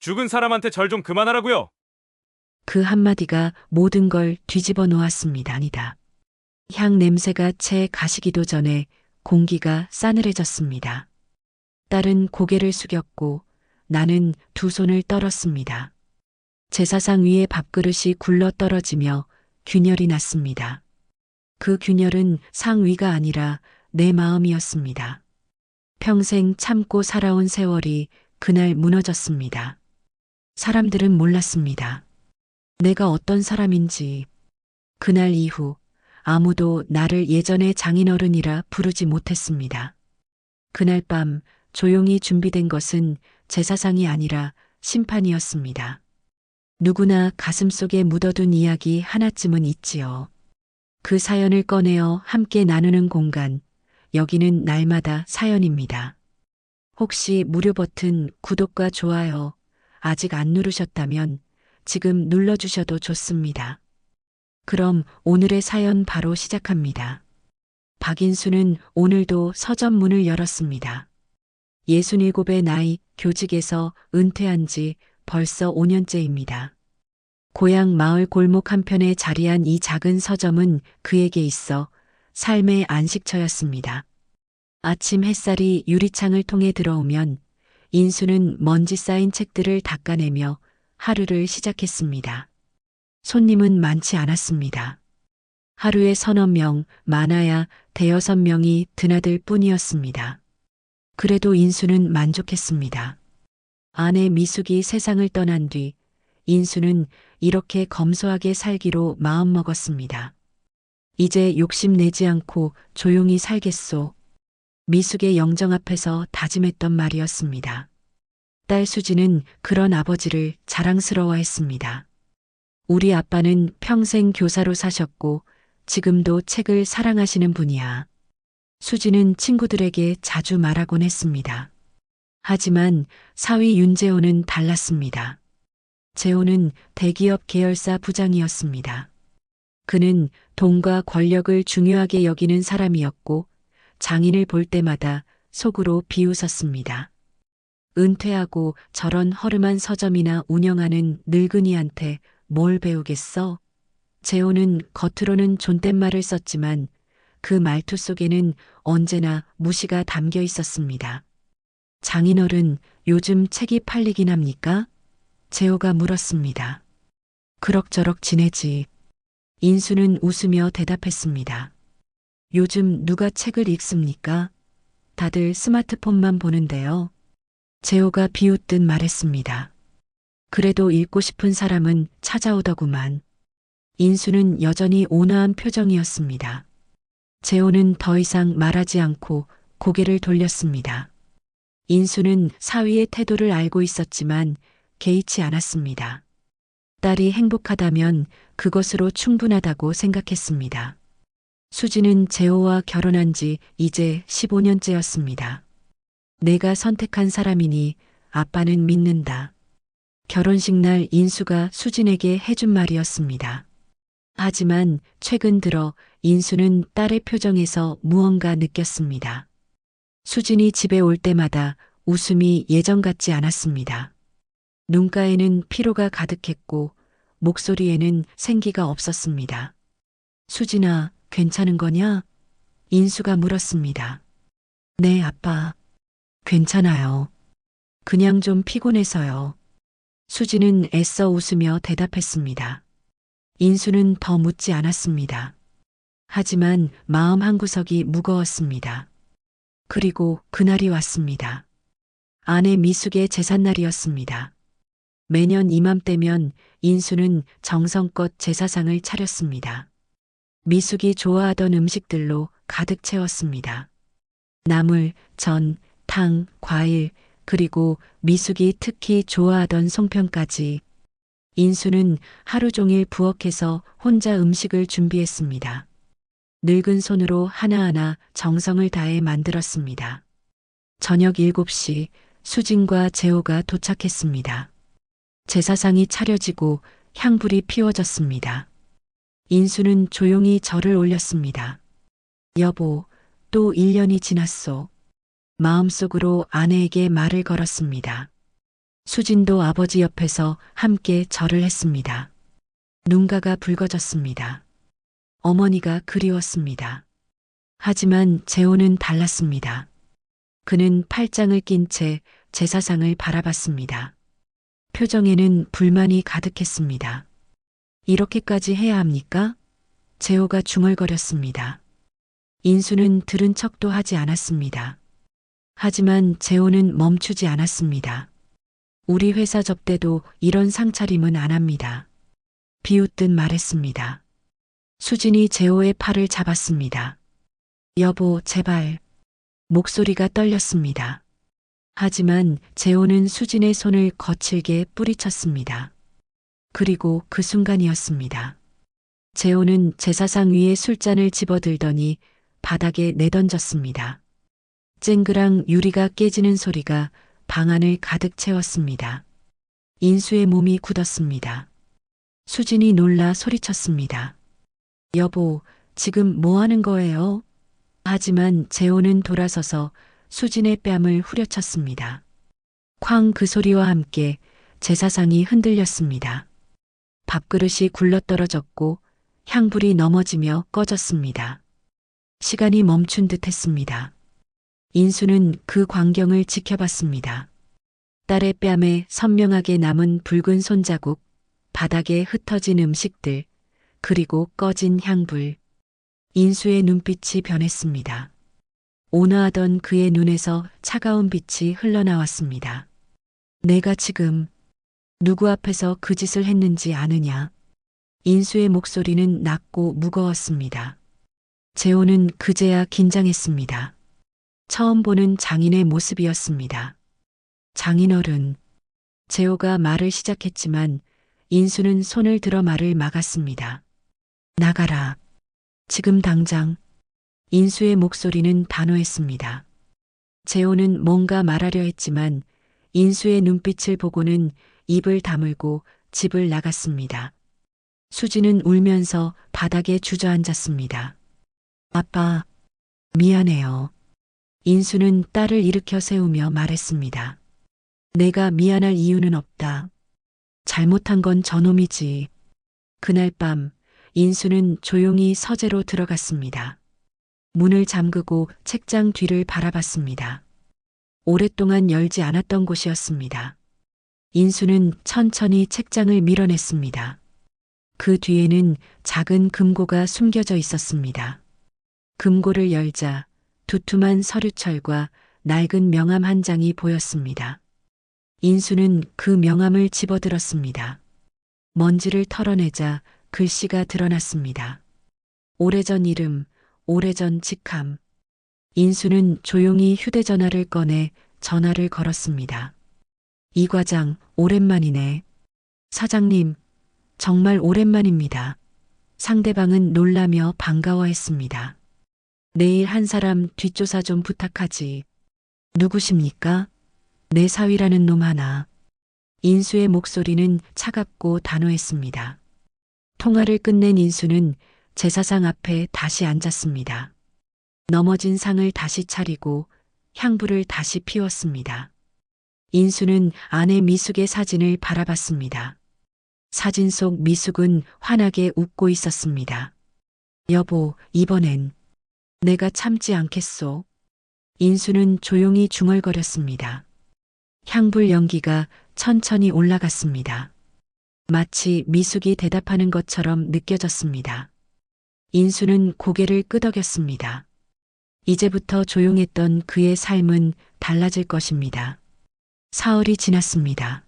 죽은 사람한테 절 좀 그만하라고요. 그 한마디가 모든 걸 뒤집어 놓았습니다. 아니다. 향 냄새가 채 가시기도 전에 공기가 싸늘해졌습니다. 딸은 고개를 숙였고 나는 두 손을 떨었습니다. 제사상 위에 밥그릇이 굴러 떨어지며 균열이 났습니다. 그 균열은 상 위가 아니라 내 마음이었습니다. 평생 참고 살아온 세월이 그날 무너졌습니다. 사람들은 몰랐습니다. 내가 어떤 사람인지. 그날 이후 아무도 나를 예전의 장인어른이라 부르지 못했습니다. 그날 밤 조용히 준비된 것은 제사상이 아니라 심판이었습니다. 누구나 가슴속에 묻어둔 이야기 하나쯤은 있지요. 그 사연을 꺼내어 함께 나누는 공간, 여기는 날마다 사연입니다. 혹시 무료 버튼 구독과 좋아요 아직 안 누르셨다면 지금 눌러주셔도 좋습니다. 그럼 오늘의 사연 바로 시작합니다. 박인수는 오늘도 서점 문을 열었습니다. 67의 나이 교직에서 은퇴한 지 벌써 5년째입니다. 고향 마을 골목 한편에 자리한 이 작은 서점은 그에게 있어 삶의 안식처였습니다. 아침 햇살이 유리창을 통해 들어오면 인수는 먼지 쌓인 책들을 닦아내며 하루를 시작했습니다. 손님은 많지 않았습니다. 하루에 서너 명, 많아야 대여섯 명이 드나들 뿐이었습니다. 그래도 인수는 만족했습니다. 아내 미숙이 세상을 떠난 뒤 인수는 이렇게 검소하게 살기로 마음먹었습니다. 이제 욕심내지 않고 조용히 살겠소. 미숙의 영정 앞에서 다짐했던 말이었습니다. 딸 수지는 그런 아버지를 자랑스러워했습니다. 우리 아빠는 평생 교사로 사셨고 지금도 책을 사랑하시는 분이야. 수지는 친구들에게 자주 말하곤 했습니다. 하지만 사위 윤재호는 달랐습니다. 재호는 대기업 계열사 부장이었습니다. 그는 돈과 권력을 중요하게 여기는 사람이었고 장인을 볼 때마다 속으로 비웃었습니다. 은퇴하고 저런 허름한 서점이나 운영하는 늙은이한테 뭘 배우겠어? 재호는 겉으로는 존댓말을 썼지만 그 말투 속에는 언제나 무시가 담겨 있었습니다. 장인어른, 요즘 책이 팔리긴 합니까? 재호가 물었습니다. 그럭저럭 지내지. 인수는 웃으며 대답했습니다. 요즘 누가 책을 읽습니까? 다들 스마트폰만 보는데요. 재호가 비웃듯 말했습니다. 그래도 읽고 싶은 사람은 찾아오더구만. 인수는 여전히 온화한 표정이었습니다. 재호는 더 이상 말하지 않고 고개를 돌렸습니다. 인수는 사위의 태도를 알고 있었지만 개의치 않았습니다. 딸이 행복하다면 그것으로 충분하다고 생각했습니다. 수지는 재호와 결혼한 지 이제 15년째였습니다. 내가 선택한 사람이니 아빠는 믿는다. 결혼식 날 인수가 수진에게 해준 말이었습니다. 하지만 최근 들어 인수는 딸의 표정에서 무언가 느꼈습니다. 수진이 집에 올 때마다 웃음이 예전 같지 않았습니다. 눈가에는 피로가 가득했고 목소리에는 생기가 없었습니다. 수진아, 괜찮은 거냐? 인수가 물었습니다. 네, 아빠. 괜찮아요. 그냥 좀 피곤해서요. 수진은 애써 웃으며 대답했습니다. 인수는 더 묻지 않았습니다. 하지만 마음 한구석이 무거웠습니다. 그리고 그날이 왔습니다. 아내 미숙의 제삿날이었습니다. 매년 이맘때면 인수는 정성껏 제사상을 차렸습니다. 미숙이 좋아하던 음식들로 가득 채웠습니다. 나물, 전, 탕, 과일, 그리고 미숙이 특히 좋아하던 송편까지. 인수는 하루 종일 부엌에서 혼자 음식을 준비했습니다. 늙은 손으로 하나하나 정성을 다해 만들었습니다. 저녁 7시 수진과 재호가 도착했습니다. 제사상이 차려지고 향불이 피워졌습니다. 인수는 조용히 절을 올렸습니다. 여보, 또 1년이 지났소. 마음속으로 아내에게 말을 걸었습니다. 수진도 아버지 옆에서 함께 절을 했습니다. 눈가가 붉어졌습니다. 어머니가 그리웠습니다. 하지만 재호는 달랐습니다. 그는 팔짱을 낀 채 제사상을 바라봤습니다. 표정에는 불만이 가득했습니다. 이렇게까지 해야 합니까? 재호가 중얼거렸습니다. 인수는 들은 척도 하지 않았습니다. 하지만 재호는 멈추지 않았습니다. 우리 회사 접대도 이런 상차림은 안 합니다. 비웃듯 말했습니다. 수진이 재호의 팔을 잡았습니다. 여보, 제발. 목소리가 떨렸습니다. 하지만 재호는 수진의 손을 거칠게 뿌리쳤습니다. 그리고 그 순간이었습니다. 재호는 제사상 위에 술잔을 집어들더니 바닥에 내던졌습니다. 쨍그랑 유리가 깨지는 소리가 방 안을 가득 채웠습니다. 인수의 몸이 굳었습니다. 수진이 놀라 소리쳤습니다. 여보, 지금 뭐 하는 거예요? 하지만 재호는 돌아서서 수진의 뺨을 후려쳤습니다. 쾅, 그 소리와 함께 제사상이 흔들렸습니다. 밥그릇이 굴러떨어졌고 향불이 넘어지며 꺼졌습니다. 시간이 멈춘 듯 했습니다. 인수는 그 광경을 지켜봤습니다. 딸의 뺨에 선명하게 남은 붉은 손자국, 바닥에 흩어진 음식들, 그리고 꺼진 향불. 인수의 눈빛이 변했습니다. 온화하던 그의 눈에서 차가운 빛이 흘러나왔습니다. 내가 지금 누구 앞에서 그 짓을 했는지 아느냐? 인수의 목소리는 낮고 무거웠습니다. 재호는 그제야 긴장했습니다. 처음 보는 장인의 모습이었습니다. 장인어른. 재호가 말을 시작했지만 인수는 손을 들어 말을 막았습니다. 나가라. 지금 당장. 인수의 목소리는 단호했습니다. 재호는 뭔가 말하려 했지만 인수의 눈빛을 보고는 입을 다물고 집을 나갔습니다. 수지는 울면서 바닥에 주저앉았습니다. 아빠, 미안해요. 인수는 딸을 일으켜 세우며 말했습니다. 내가 미안할 이유는 없다. 잘못한 건 저놈이지. 그날 밤 인수는 조용히 서재로 들어갔습니다. 문을 잠그고 책장 뒤를 바라봤습니다. 오랫동안 열지 않았던 곳이었습니다. 인수는 천천히 책장을 밀어냈습니다. 그 뒤에는 작은 금고가 숨겨져 있었습니다. 금고를 열자 두툼한 서류철과 낡은 명함 한 장이 보였습니다. 인수는 그 명함을 집어들었습니다. 먼지를 털어내자 글씨가 드러났습니다. 오래전 이름, 오래전 직함. 인수는 조용히 휴대전화를 꺼내 전화를 걸었습니다. 이 과장, 오랜만이네. 사장님, 정말 오랜만입니다. 상대방은 놀라며 반가워했습니다. 내일 한 사람 뒷조사 좀 부탁하지. 누구십니까? 내 사위라는 놈 하나. 인수의 목소리는 차갑고 단호했습니다. 통화를 끝낸 인수는 제사상 앞에 다시 앉았습니다. 넘어진 상을 다시 차리고 향불을 다시 피웠습니다. 인수는 아내 미숙의 사진을 바라봤습니다. 사진 속 미숙은 환하게 웃고 있었습니다. 여보, 이번엔 내가 참지 않겠소. 인수는 조용히 중얼거렸습니다. 향불 연기가 천천히 올라갔습니다. 마치 미숙이 대답하는 것처럼 느껴졌습니다. 인수는 고개를 끄덕였습니다. 이제부터 조용했던 그의 삶은 달라질 것입니다. 사흘이 지났습니다.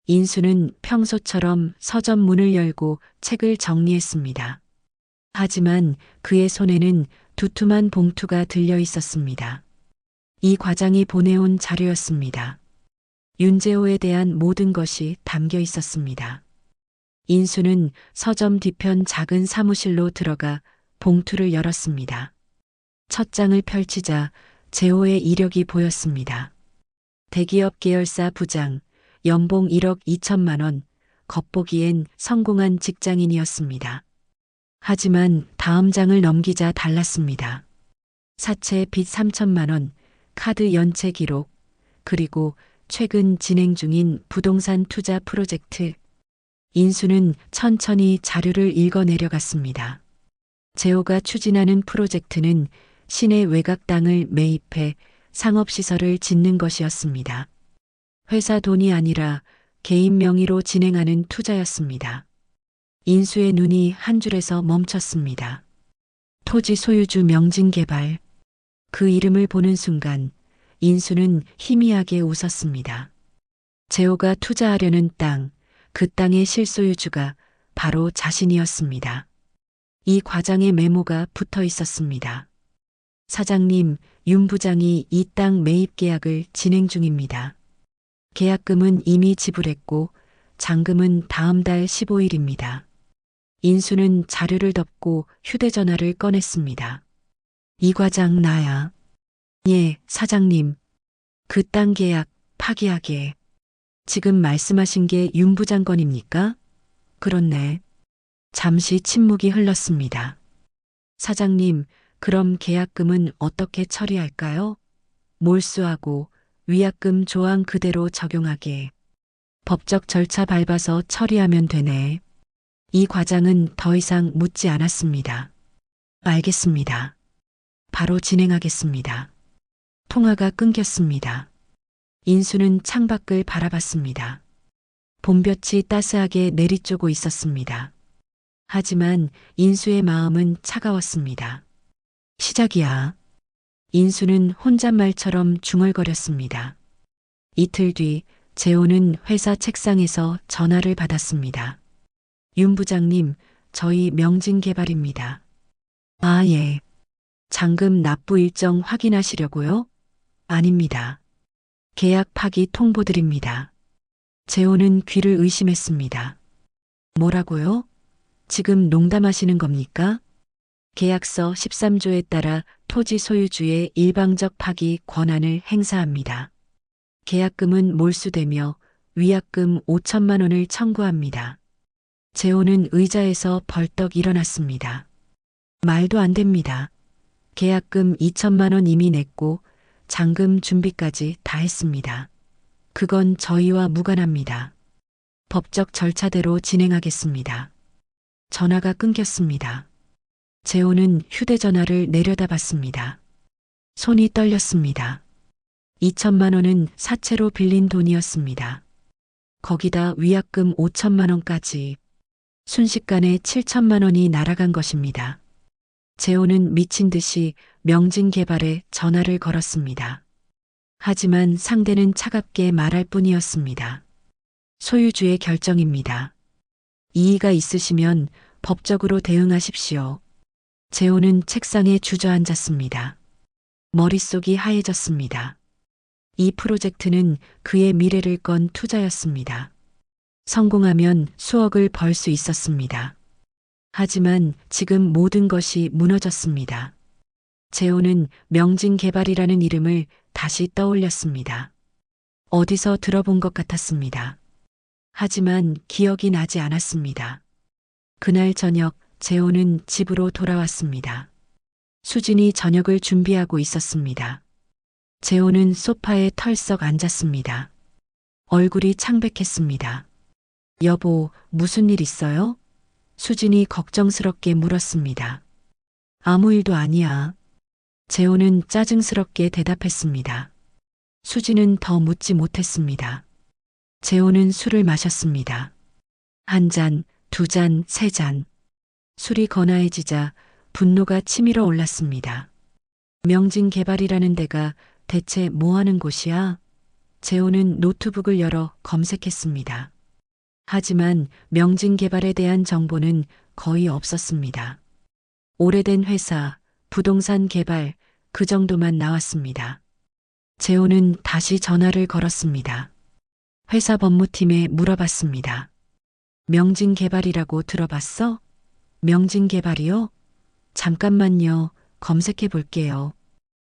인수는 평소처럼 서점 문을 열고 책을 정리했습니다. 하지만 그의 손에는 두툼한 봉투가 들려 있었습니다. 이 과장이 보내온 자료였습니다. 윤재호에 대한 모든 것이 담겨 있었습니다. 인수는 서점 뒤편 작은 사무실로 들어가 봉투를 열었습니다. 첫 장을 펼치자 재호의 이력이 보였습니다. 대기업 계열사 부장, 연봉 1억 2천만 원, 겉보기엔 성공한 직장인이었습니다. 하지만 다음 장을 넘기자 달랐습니다. 사채 빚 3천만 원, 카드 연체 기록, 그리고 최근 진행 중인 부동산 투자 프로젝트. 인수는 천천히 자료를 읽어 내려갔습니다. 재호가 추진하는 프로젝트는 시내 외곽 땅을 매입해 상업시설을 짓는 것이었습니다. 회사 돈이 아니라 개인 명의로 진행하는 투자였습니다. 인수의 눈이 한 줄에서 멈췄습니다. 토지 소유주 명진개발. 그 이름을 보는 순간 인수는 희미하게 웃었습니다. 재호가 투자하려는 땅, 그 땅의 실소유주가 바로 자신이었습니다. 이 과장의 메모가 붙어 있었습니다. 사장님, 윤 부장이 이 땅 매입 계약을 진행 중입니다. 계약금은 이미 지불했고 잔금은 다음 달 15일입니다. 인수는 자료를 덮고 휴대전화를 꺼냈습니다. 이 과장 나야. 예, 사장님. 그 땅 계약 파기하게. 지금 말씀하신 게 윤 부장 건입니까? 그렇네. 잠시 침묵이 흘렀습니다. 사장님, 그럼 계약금은 어떻게 처리할까요? 몰수하고 위약금 조항 그대로 적용하게. 법적 절차 밟아서 처리하면 되네. 이 과장은 더 이상 묻지 않았습니다. 알겠습니다. 바로 진행하겠습니다. 통화가 끊겼습니다. 인수는 창밖을 바라봤습니다. 봄볕이 따스하게 내리쬐고 있었습니다. 하지만 인수의 마음은 차가웠습니다. 시작이야. 인수는 혼잣말처럼 중얼거렸습니다. 이틀 뒤 재호는 회사 책상에서 전화를 받았습니다. 윤 부장님, 저희 명진개발입니다. 아, 예. 잔금 납부 일정 확인하시려고요? 아닙니다. 계약 파기 통보드립니다. 재호는 귀를 의심했습니다. 뭐라고요? 지금 농담하시는 겁니까? 계약서 13조에 따라 토지 소유주의 일방적 파기 권한을 행사합니다. 계약금은 몰수되며 위약금 5천만 원을 청구합니다. 재호는 의자에서 벌떡 일어났습니다. 말도 안 됩니다. 계약금 2천만 원 이미 냈고 잔금 준비까지 다 했습니다. 그건 저희와 무관합니다. 법적 절차대로 진행하겠습니다. 전화가 끊겼습니다. 재호는 휴대전화를 내려다봤습니다. 손이 떨렸습니다. 2천만 원은 사채로 빌린 돈이었습니다. 거기다 위약금 5천만 원까지. 순식간에 7천만 원이 날아간 것입니다. 재호는 미친 듯이 명진개발에 전화를 걸었습니다. 하지만 상대는 차갑게 말할 뿐이었습니다. 소유주의 결정입니다. 이의가 있으시면 법적으로 대응하십시오. 재호는 책상에 주저앉았습니다. 머릿속이 하얘졌습니다. 이 프로젝트는 그의 미래를 건 투자였습니다. 성공하면 수억을 벌 수 있었습니다. 하지만 지금 모든 것이 무너졌습니다. 재호는 명진개발이라는 이름을 다시 떠올렸습니다. 어디서 들어본 것 같았습니다. 하지만 기억이 나지 않았습니다. 그날 저녁 재호는 집으로 돌아왔습니다. 수진이 저녁을 준비하고 있었습니다. 재호는 소파에 털썩 앉았습니다. 얼굴이 창백했습니다. 여보, 무슨 일 있어요? 수진이 걱정스럽게 물었습니다. 아무 일도 아니야. 재호는 짜증스럽게 대답했습니다. 수진은 더 묻지 못했습니다. 재호는 술을 마셨습니다. 한 잔, 두 잔, 세 잔. 술이 거나해지자 분노가 치밀어 올랐습니다. 명진개발이라는 데가 대체 뭐 하는 곳이야? 재호는 노트북을 열어 검색했습니다. 하지만 명진개발에 대한 정보는 거의 없었습니다. 오래된 회사, 부동산 개발, 그 정도만 나왔습니다. 재호는 다시 전화를 걸었습니다. 회사 법무팀에 물어봤습니다. 명진개발이라고 들어봤어? 명진개발이요? 잠깐만요. 검색해 볼게요.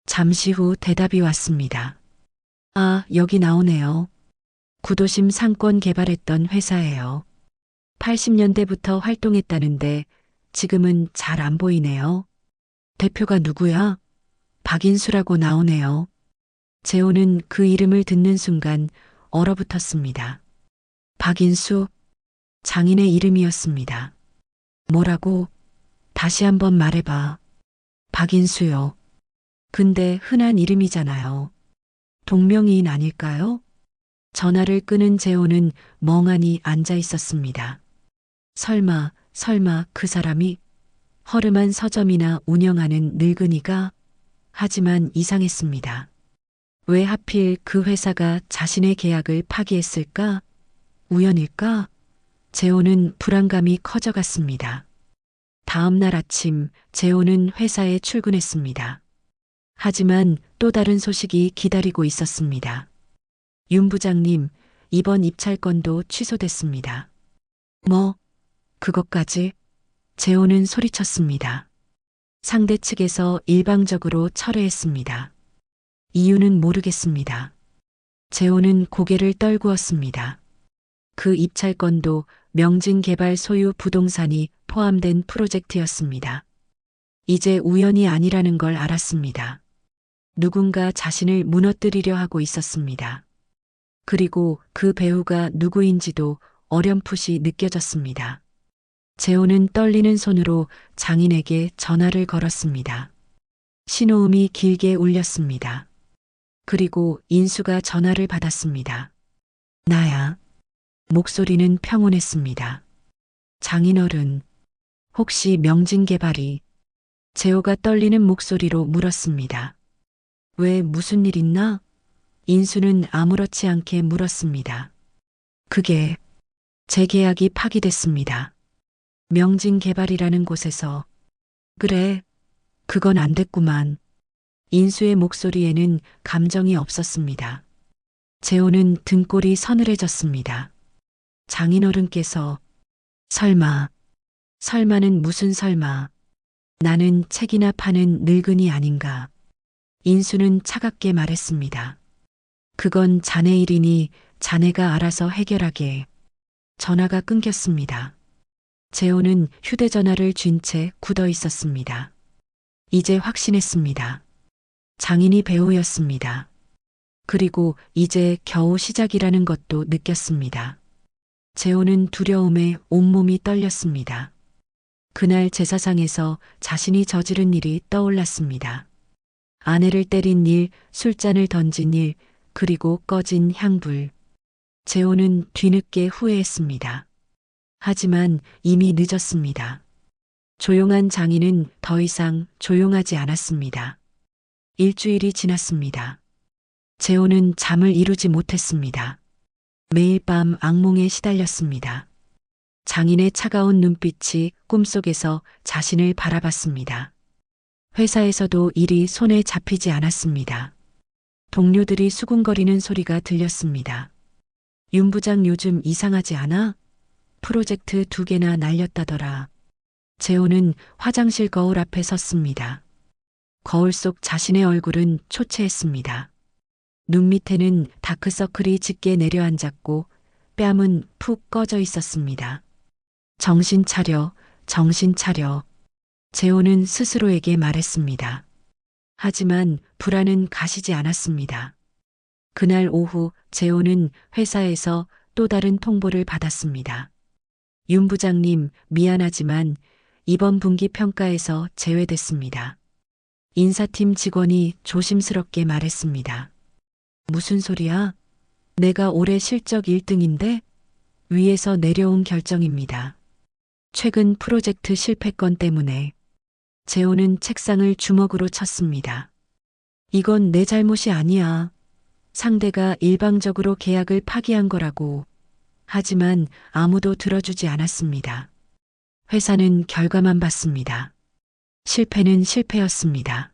잠시 후 대답이 왔습니다. 아, 여기 나오네요. 구도심 상권 개발했던 회사예요. 80년대부터 활동했다는데 지금은 잘 안 보이네요. 대표가 누구야? 박인수라고 나오네요. 재호는 그 이름을 듣는 순간 얼어붙었습니다. 박인수, 장인의 이름이었습니다. 뭐라고? 다시 한번 말해봐. 박인수요. 근데 흔한 이름이잖아요. 동명이인 아닐까요? 전화를 끄는 재호는 멍하니 앉아 있었습니다. 설마 그 사람이 허름한 서점이나 운영하는 늙은이가? 하지만 이상했습니다. 왜 하필 그 회사가 자신의 계약을 파기했을까? 우연일까? 재호는 불안감이 커져갔습니다. 다음 날 아침 재호는 회사에 출근했습니다. 하지만 또 다른 소식이 기다리고 있었습니다. 윤 부장님, 이번 입찰건도 취소됐습니다. 뭐? 그것까지? 재호는 소리쳤습니다. 상대 측에서 일방적으로 철회했습니다. 이유는 모르겠습니다. 재호는 고개를 떨구었습니다. 그 입찰건도 명진개발 소유 부동산이 포함된 프로젝트였습니다. 이제 우연이 아니라는 걸 알았습니다. 누군가 자신을 무너뜨리려 하고 있었습니다. 그리고 그 배우가 누구인지도 어렴풋이 느껴졌습니다. 재호는 떨리는 손으로 장인에게 전화를 걸었습니다. 신호음이 길게 울렸습니다. 그리고 인수가 전화를 받았습니다. 나야. 목소리는 평온했습니다. 장인어른, 혹시 명진개발이? 재호가 떨리는 목소리로 물었습니다. 왜 무슨 일 있나? 인수는 아무렇지 않게 물었습니다. 그게 제 계약이 파기됐습니다. 명진개발이라는 곳에서. 그래, 그건 안 됐구만. 인수의 목소리에는 감정이 없었습니다. 재호는 등골이 서늘해졌습니다. 장인어른께서 설마는 무슨 설마. 나는 책이나 파는 늙은이 아닌가. 인수는 차갑게 말했습니다. 그건 자네 일이니 자네가 알아서 해결하게. 전화가 끊겼습니다. 재호는 휴대전화를 쥔 채 굳어 있었습니다. 이제 확신했습니다. 장인이 배우였습니다. 그리고 이제 겨우 시작이라는 것도 느꼈습니다. 재호는 두려움에 온몸이 떨렸습니다. 그날 제사상에서 자신이 저지른 일이 떠올랐습니다. 아내를 때린 일, 술잔을 던진 일, 그리고 꺼진 향불. 재호는 뒤늦게 후회했습니다. 하지만 이미 늦었습니다. 조용한 장인은 더 이상 조용하지 않았습니다. 일주일이 지났습니다. 재호는 잠을 이루지 못했습니다. 매일 밤 악몽에 시달렸습니다. 장인의 차가운 눈빛이 꿈속에서 자신을 바라봤습니다. 회사에서도 일이 손에 잡히지 않았습니다. 동료들이 수군거리는 소리가 들렸습니다. 윤 부장 요즘 이상하지 않아? 프로젝트 2개나 날렸다더라. 재호는 화장실 거울 앞에 섰습니다. 거울 속 자신의 얼굴은 초췌했습니다. 눈 밑에는 다크서클이 짙게 내려앉았고 뺨은 푹 꺼져 있었습니다. 정신 차려, 정신 차려. 재호는 스스로에게 말했습니다. 하지만 불안은 가시지 않았습니다. 그날 오후 재호는 회사에서 또 다른 통보를 받았습니다. 윤 부장님, 미안하지만 이번 분기 평가에서 제외됐습니다. 인사팀 직원이 조심스럽게 말했습니다. 무슨 소리야? 내가 올해 실적 1등인데? 위에서 내려온 결정입니다. 최근 프로젝트 실패건 때문에. 재호는 책상을 주먹으로 쳤습니다. 이건 내 잘못이 아니야. 상대가 일방적으로 계약을 파기한 거라고. 하지만 아무도 들어주지 않았습니다. 회사는 결과만 봤습니다. 실패는 실패였습니다.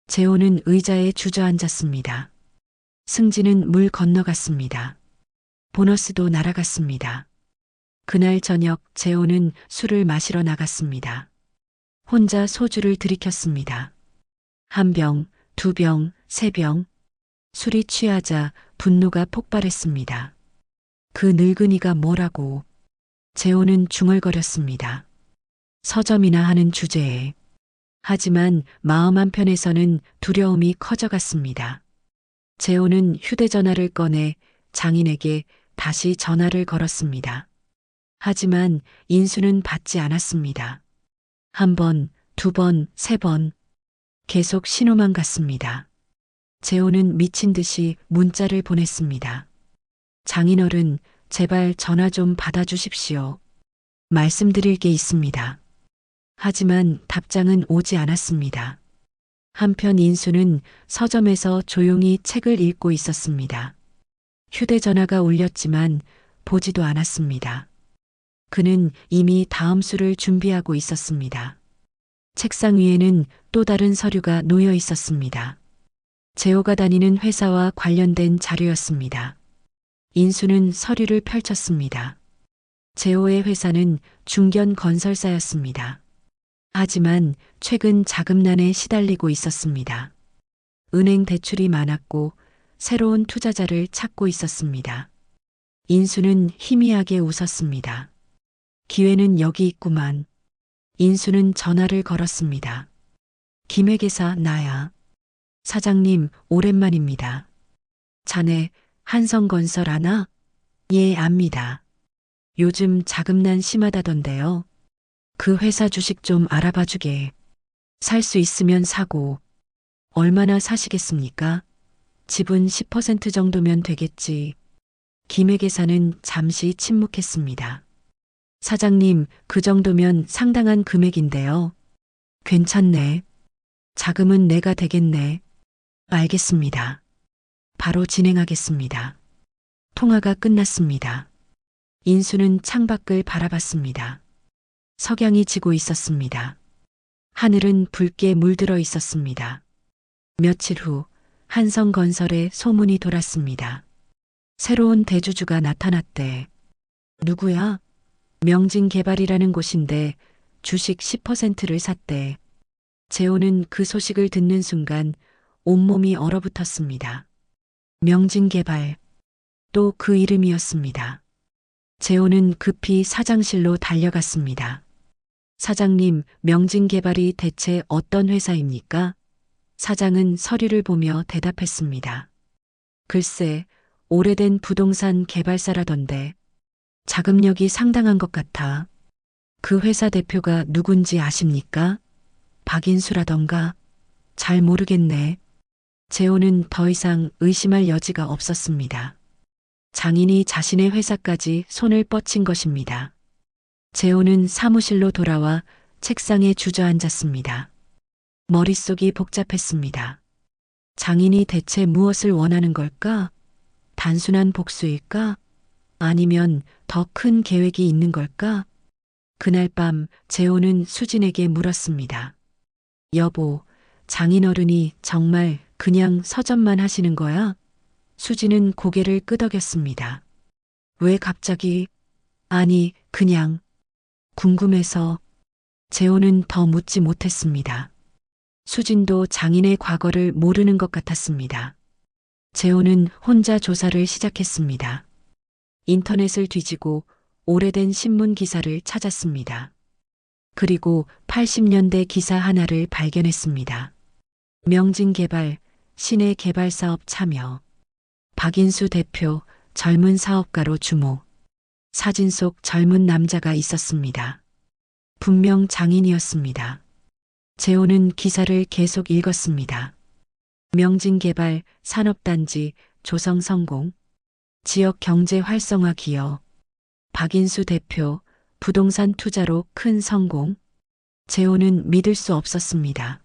재호는 의자에 주저앉았습니다. 승진은 물 건너갔습니다. 보너스도 날아갔습니다. 그날 저녁 재호는 술을 마시러 나갔습니다. 혼자 소주를 들이켰습니다. 1병, 2병, 3병. 술이 취하자 분노가 폭발했습니다. 그 늙은이가 뭐라고. 재호는 중얼거렸습니다. 서점이나 하는 주제에. 하지만 마음 한편에서는 두려움이 커져갔습니다. 재호는 휴대전화를 꺼내 장인에게 다시 전화를 걸었습니다. 하지만 인수는 받지 않았습니다. 한 번, 두 번, 세 번. 계속 신호만 갔습니다. 재호는 미친 듯이 문자를 보냈습니다. 장인어른, 제발 전화 좀 받아주십시오. 말씀드릴 게 있습니다. 하지만 답장은 오지 않았습니다. 한편 인수는 서점에서 조용히 책을 읽고 있었습니다. 휴대전화가 울렸지만 보지도 않았습니다. 그는 이미 다음 수를 준비하고 있었습니다. 책상 위에는 또 다른 서류가 놓여 있었습니다. 재호가 다니는 회사와 관련된 자료였습니다. 인수는 서류를 펼쳤습니다. 재호의 회사는 중견 건설사였습니다. 하지만 최근 자금난에 시달리고 있었습니다. 은행 대출이 많았고 새로운 투자자를 찾고 있었습니다. 인수는 희미하게 웃었습니다. 기회는 여기 있구만. 인수는 전화를 걸었습니다. 김회계사 나야. 사장님, 오랜만입니다. 자네 한성건설 아나? 예, 압니다. 요즘 자금난 심하다던데요. 그 회사 주식 좀 알아봐 주게. 살 수 있으면 사고. 얼마나 사시겠습니까? 지분 10% 정도면 되겠지. 김회계사는 잠시 침묵했습니다. 사장님, 그 정도면 상당한 금액인데요. 괜찮네. 자금은 내가 되겠네. 알겠습니다. 바로 진행하겠습니다. 통화가 끝났습니다. 인수는 창밖을 바라봤습니다. 석양이 지고 있었습니다. 하늘은 붉게 물들어 있었습니다. 며칠 후 한성건설에 소문이 돌았습니다. 새로운 대주주가 나타났대. 누구야? 명진개발이라는 곳인데 주식 10%를 샀대. 재호는 그 소식을 듣는 순간 온몸이 얼어붙었습니다. 명진개발. 또 그 이름이었습니다. 재호는 급히 사장실로 달려갔습니다. 사장님, 명진개발이 대체 어떤 회사입니까? 사장은 서류를 보며 대답했습니다. 글쎄, 오래된 부동산 개발사라던데 자금력이 상당한 것 같아. 그 회사 대표가 누군지 아십니까? 박인수라던가? 잘 모르겠네. 재호는 더 이상 의심할 여지가 없었습니다. 장인이 자신의 회사까지 손을 뻗친 것입니다. 재호는 사무실로 돌아와 책상에 주저앉았습니다. 머릿속이 복잡했습니다. 장인이 대체 무엇을 원하는 걸까? 단순한 복수일까? 아니면 더 큰 계획이 있는 걸까? 그날 밤 재호는 수진에게 물었습니다. 여보, 장인어른이 정말 그냥 서점만 하시는 거야? 수진은 고개를 끄덕였습니다. 왜 갑자기? 아니, 그냥 궁금해서. 재호는 더 묻지 못했습니다. 수진도 장인의 과거를 모르는 것 같았습니다. 재호는 혼자 조사를 시작했습니다. 인터넷을 뒤지고 오래된 신문 기사를 찾았습니다. 그리고 80년대 기사 하나를 발견했습니다. 명진개발, 시내 개발사업 참여. 박인수 대표, 젊은 사업가로 주목. 사진 속 젊은 남자가 있었습니다. 분명 장인이었습니다. 재호는 기사를 계속 읽었습니다. 명진개발, 산업단지, 조성성공. 지역 경제 활성화 기여. 박인수 대표, 부동산 투자로 큰 성공. 재호는 믿을 수 없었습니다.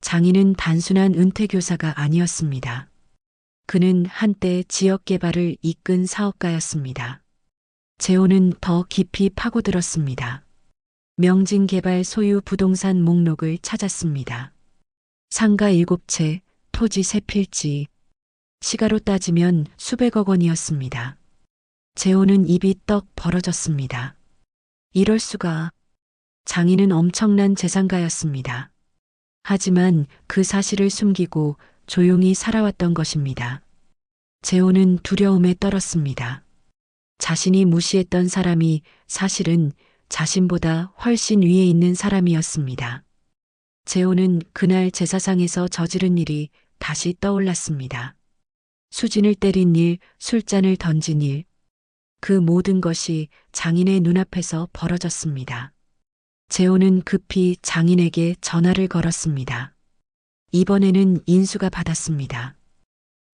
장인은 단순한 은퇴교사가 아니었습니다. 그는 한때 지역 개발을 이끈 사업가였습니다. 재호는 더 깊이 파고들었습니다. 명진개발 소유 부동산 목록을 찾았습니다. 상가 7채, 토지 3필지. 시가로 따지면 수백억 원이었습니다. 재호는 입이 떡 벌어졌습니다. 이럴 수가. 장인은 엄청난 재산가였습니다. 하지만 그 사실을 숨기고 조용히 살아왔던 것입니다. 재호는 두려움에 떨었습니다. 자신이 무시했던 사람이 사실은 자신보다 훨씬 위에 있는 사람이었습니다. 재호는 그날 제사상에서 저지른 일이 다시 떠올랐습니다. 수진을 때린 일, 술잔을 던진 일, 그 모든 것이 장인의 눈앞에서 벌어졌습니다. 재호는 급히 장인에게 전화를 걸었습니다. 이번에는 인수가 받았습니다.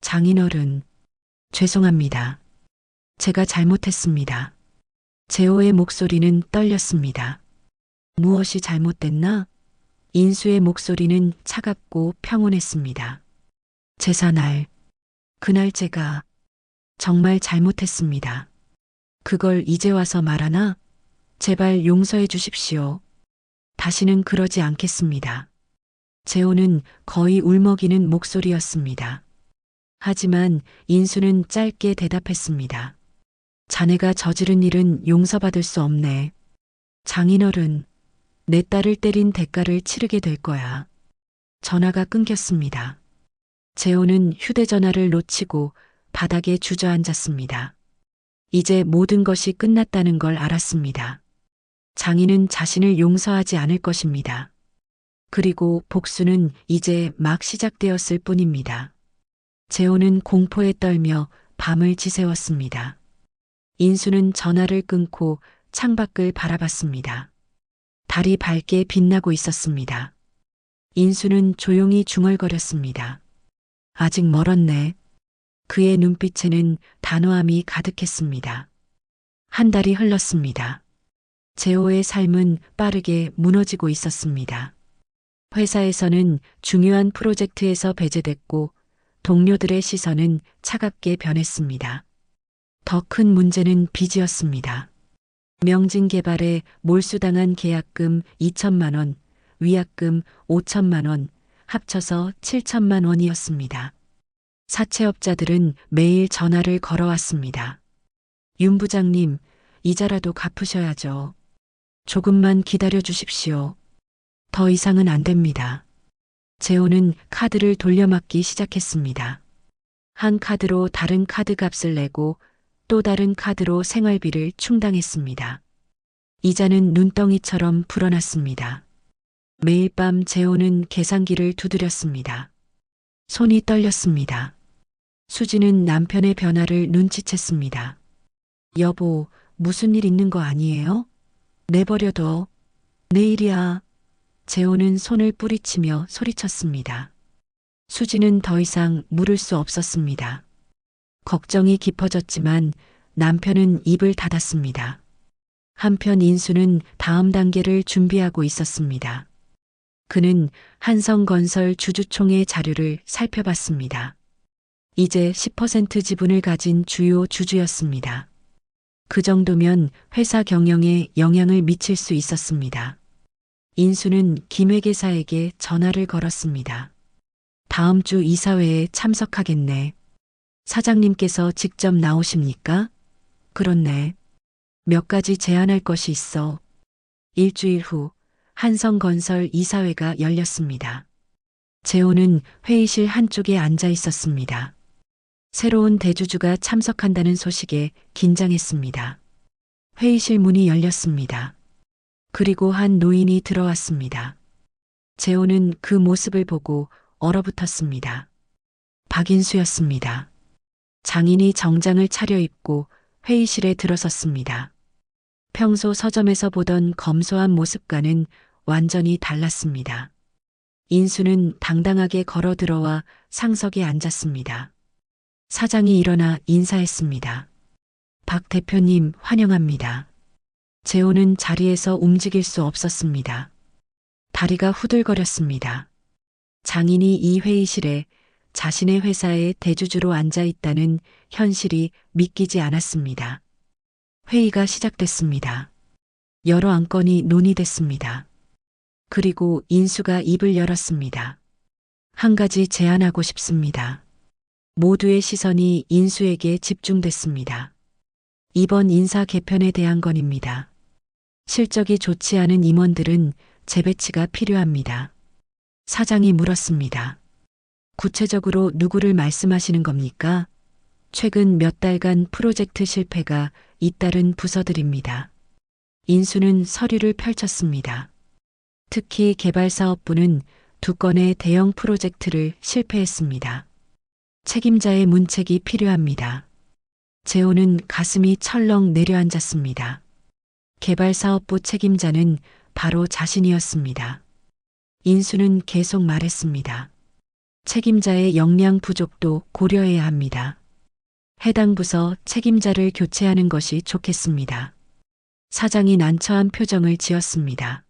장인어른, 죄송합니다. 제가 잘못했습니다. 재호의 목소리는 떨렸습니다. 무엇이 잘못됐나? 인수의 목소리는 차갑고 평온했습니다. 제사날, 그날 제가 정말 잘못했습니다. 그걸 이제 와서 말하나? 제발 용서해 주십시오. 다시는 그러지 않겠습니다. 재호는 거의 울먹이는 목소리였습니다. 하지만 인수는 짧게 대답했습니다. 자네가 저지른 일은 용서받을 수 없네. 장인어른, 내 딸을 때린 대가를 치르게 될 거야. 전화가 끊겼습니다. 재호는 휴대전화를 놓치고 바닥에 주저앉았습니다. 이제 모든 것이 끝났다는 걸 알았습니다. 장인은 자신을 용서하지 않을 것입니다. 그리고 복수는 이제 막 시작되었을 뿐입니다. 재호는 공포에 떨며 밤을 지새웠습니다. 인수는 전화를 끊고 창밖을 바라봤습니다. 달이 밝게 빛나고 있었습니다. 인수는 조용히 중얼거렸습니다. 아직 멀었네. 그의 눈빛에는 단호함이 가득했습니다. 한 달이 흘렀습니다. 재호의 삶은 빠르게 무너지고 있었습니다. 회사에서는 중요한 프로젝트에서 배제됐고 동료들의 시선은 차갑게 변했습니다. 더 큰 문제는 빚이었습니다. 명진 개발에 몰수당한 계약금 2천만 원, 위약금 5천만 원, 합쳐서 7천만 원이었습니다. 사채업자들은 매일 전화를 걸어왔습니다. 윤 부장님, 이자라도 갚으셔야죠. 조금만 기다려 주십시오. 더 이상은 안 됩니다. 재호는 카드를 돌려막기 시작했습니다. 한 카드로 다른 카드 값을 내고 또 다른 카드로 생활비를 충당했습니다. 이자는 눈덩이처럼 불어났습니다. 매일 밤 재호는 계산기를 두드렸습니다. 손이 떨렸습니다. 수지는 남편의 변화를 눈치챘습니다. 여보, 무슨 일 있는 거 아니에요? 내버려둬. 내일이야. 재호는 손을 뿌리치며 소리쳤습니다. 수지는 더 이상 물을 수 없었습니다. 걱정이 깊어졌지만 남편은 입을 닫았습니다. 한편 인수는 다음 단계를 준비하고 있었습니다. 그는 한성건설 주주총회 자료를 살펴봤습니다. 이제 10% 지분을 가진 주요 주주였습니다. 그 정도면 회사 경영에 영향을 미칠 수 있었습니다. 인수는 김회계사에게 전화를 걸었습니다. 다음 주 이사회에 참석하겠네. 사장님께서 직접 나오십니까? 그렇네. 몇 가지 제안할 것이 있어. 일주일 후 한성건설 이사회가 열렸습니다. 재호는 회의실 한쪽에 앉아 있었습니다. 새로운 대주주가 참석한다는 소식에 긴장했습니다. 회의실 문이 열렸습니다. 그리고 한 노인이 들어왔습니다. 재호는 그 모습을 보고 얼어붙었습니다. 박인수였습니다. 장인이 정장을 차려입고 회의실에 들어섰습니다. 평소 서점에서 보던 검소한 모습과는 완전히 달랐습니다. 인수는 당당하게 걸어 들어와 상석에 앉았습니다. 사장이 일어나 인사했습니다. 박 대표님 환영합니다. 재호는 자리에서 움직일 수 없었습니다. 다리가 후들거렸습니다. 장인이 이 회의실에 자신의 회사의 대주주로 앉아 있다는 현실이 믿기지 않았습니다. 회의가 시작됐습니다. 여러 안건이 논의됐습니다. 그리고 인수가 입을 열었습니다. 한 가지 제안하고 싶습니다. 모두의 시선이 인수에게 집중됐습니다. 이번 인사 개편에 대한 건입니다. 실적이 좋지 않은 임원들은 재배치가 필요합니다. 사장이 물었습니다. 구체적으로 누구를 말씀하시는 겁니까? 최근 몇 달간 프로젝트 실패가 잇따른 부서들입니다. 인수는 서류를 펼쳤습니다. 특히 개발사업부는 2건의 대형 프로젝트를 실패했습니다. 책임자의 문책이 필요합니다. 재호는 가슴이 철렁 내려앉았습니다. 개발사업부 책임자는 바로 자신이었습니다. 인수는 계속 말했습니다. 책임자의 역량 부족도 고려해야 합니다. 해당 부서 책임자를 교체하는 것이 좋겠습니다. 사장이 난처한 표정을 지었습니다.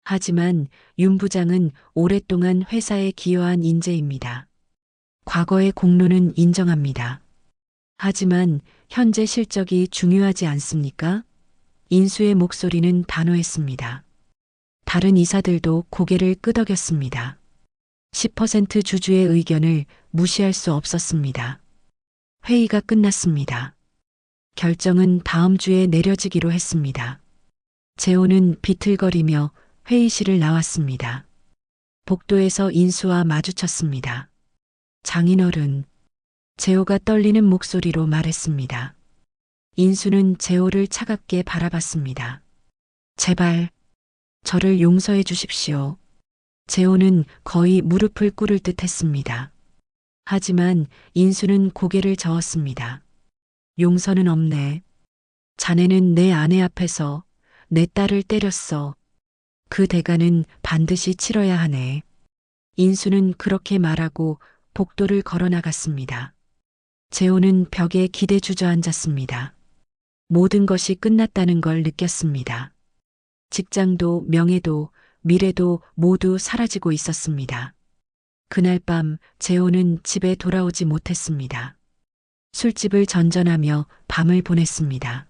하지만 윤 부장은 오랫동안 회사에 기여한 인재입니다. 과거의 공로는 인정합니다. 하지만 현재 실적이 중요하지 않습니까? 인수의 목소리는 단호했습니다. 다른 이사들도 고개를 끄덕였습니다. 10% 주주의 의견을 무시할 수 없었습니다. 회의가 끝났습니다. 결정은 다음 주에 내려지기로 했습니다. 재호는 비틀거리며 회의실을 나왔습니다. 복도에서 인수와 마주쳤습니다. 장인어른, 재호가 떨리는 목소리로 말했습니다. 인수는 재호를 차갑게 바라봤습니다. 제발, 저를 용서해 주십시오. 재호는 거의 무릎을 꿇을 듯 했습니다. 하지만 인수는 고개를 저었습니다. 용서는 없네. 자네는 내 아내 앞에서 내 딸을 때렸어. 그 대가는 반드시 치러야 하네. 인수는 그렇게 말하고 복도를 걸어 나갔습니다. 재호는 벽에 기대 주저앉았습니다. 모든 것이 끝났다는 걸 느꼈습니다. 직장도 명예도 미래도 모두 사라지고 있었습니다. 그날 밤 재호는 집에 돌아오지 못했습니다. 술집을 전전하며 밤을 보냈습니다.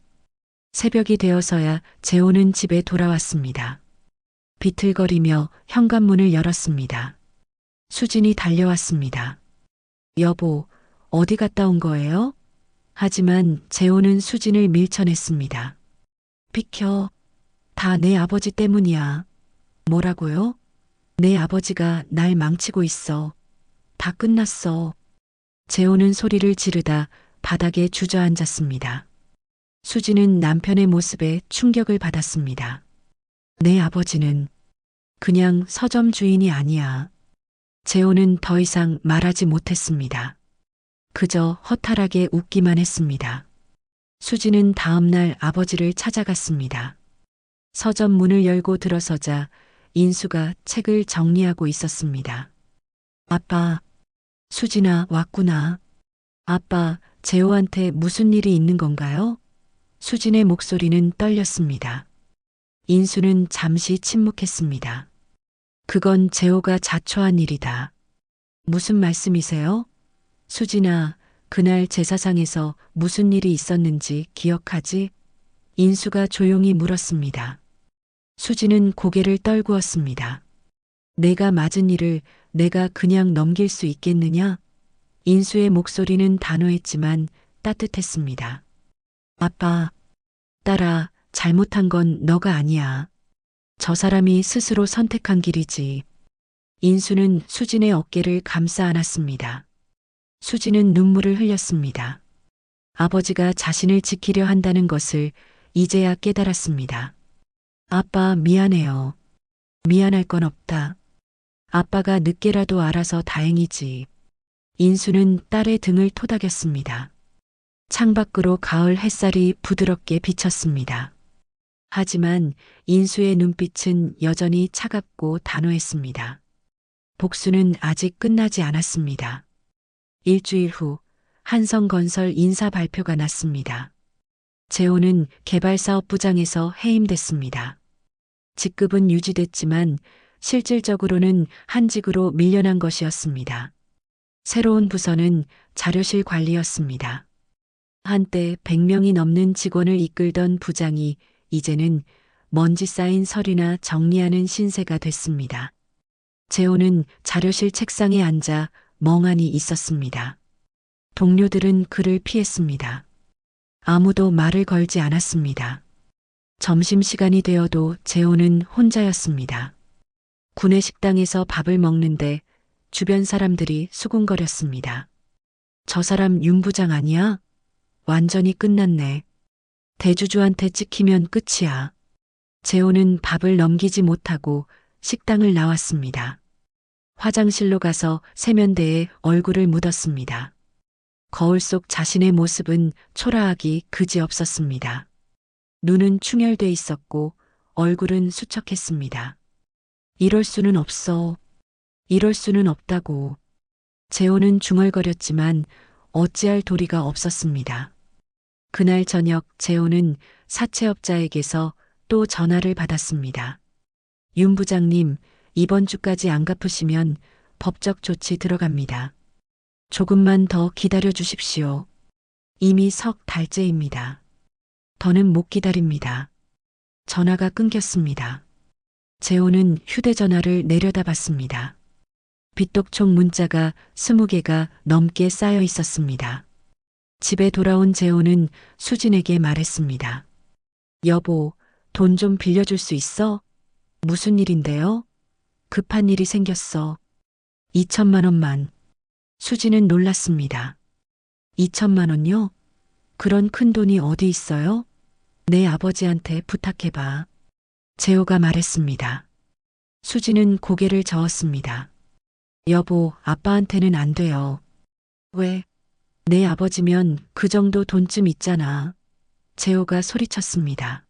새벽이 되어서야 재호는 집에 돌아왔습니다. 비틀거리며 현관문을 열었습니다. 수진이 달려왔습니다. 여보, 어디 갔다 온 거예요? 하지만 재호는 수진을 밀쳐냈습니다. 비켜. 다 내 아버지 때문이야. 뭐라고요? 내 아버지가 날 망치고 있어. 다 끝났어. 재호는 소리를 지르다 바닥에 주저앉았습니다. 수진은 남편의 모습에 충격을 받았습니다. 내 아버지는 그냥 서점 주인이 아니야. 재호는 더 이상 말하지 못했습니다. 그저 허탈하게 웃기만 했습니다. 수진은 다음 날 아버지를 찾아갔습니다. 서점 문을 열고 들어서자 인수가 책을 정리하고 있었습니다. 아빠, 수진아 왔구나. 아빠, 재호한테 무슨 일이 있는 건가요? 수진의 목소리는 떨렸습니다. 인수는 잠시 침묵했습니다. 그건 재호가 자초한 일이다. 무슨 말씀이세요? 수진아, 그날 제사상에서 무슨 일이 있었는지 기억하지? 인수가 조용히 물었습니다. 수진은 고개를 떨구었습니다. 내가 맞은 일을 내가 그냥 넘길 수 있겠느냐? 인수의 목소리는 단호했지만 따뜻했습니다. 아빠, 딸아, 잘못한 건 너가 아니야. 저 사람이 스스로 선택한 길이지. 인수는 수진의 어깨를 감싸 안았습니다. 수진은 눈물을 흘렸습니다. 아버지가 자신을 지키려 한다는 것을 이제야 깨달았습니다. 아빠 미안해요. 미안할 건 없다. 아빠가 늦게라도 알아서 다행이지. 인수는 딸의 등을 토닥였습니다. 창밖으로 가을 햇살이 부드럽게 비쳤습니다. 하지만 인수의 눈빛은 여전히 차갑고 단호했습니다. 복수는 아직 끝나지 않았습니다. 일주일 후 한성건설 인사 발표가 났습니다. 재호는 개발사업부장에서 해임됐습니다. 직급은 유지됐지만 실질적으로는 한직으로 밀려난 것이었습니다. 새로운 부서는 자료실 관리였습니다. 한때 100명이 넘는 직원을 이끌던 부장이 이제는 먼지 쌓인 서류나 정리하는 신세가 됐습니다. 재호는 자료실 책상에 앉아 멍하니 있었습니다. 동료들은 그를 피했습니다. 아무도 말을 걸지 않았습니다. 점심시간이 되어도 재호는 혼자였습니다. 구내 식당에서 밥을 먹는데 주변 사람들이 수군거렸습니다. 저 사람 윤 부장 아니야? 완전히 끝났네. 대주주한테 찍히면 끝이야. 재호는 밥을 넘기지 못하고 식당을 나왔습니다. 화장실로 가서 세면대에 얼굴을 묻었습니다. 거울 속 자신의 모습은 초라하기 그지없었습니다. 눈은 충혈돼 있었고 얼굴은 수척했습니다. 이럴 수는 없어. 이럴 수는 없다고. 재호는 중얼거렸지만 어찌할 도리가 없었습니다. 그날 저녁 재호는 사채업자에게서 또 전화를 받았습니다. 윤 부장님, 이번 주까지 안 갚으시면 법적 조치 들어갑니다. 조금만 더 기다려 주십시오. 이미 석 달째입니다. 더는 못 기다립니다. 전화가 끊겼습니다. 재호는 휴대전화를 내려다봤습니다. 빚독촉 문자가 20개가 넘게 쌓여 있었습니다. 집에 돌아온 재호는 수진에게 말했습니다. 여보, 돈 좀 빌려줄 수 있어? 무슨 일인데요? 급한 일이 생겼어. 2천만 원만. 수진은 놀랐습니다. 2천만 원요? 그런 큰 돈이 어디 있어요? 내 아버지한테 부탁해봐. 재호가 말했습니다. 수진은 고개를 저었습니다. 여보, 아빠한테는 안 돼요. 왜? 내 아버지면 그 정도 돈쯤 있잖아. 재호가 소리쳤습니다.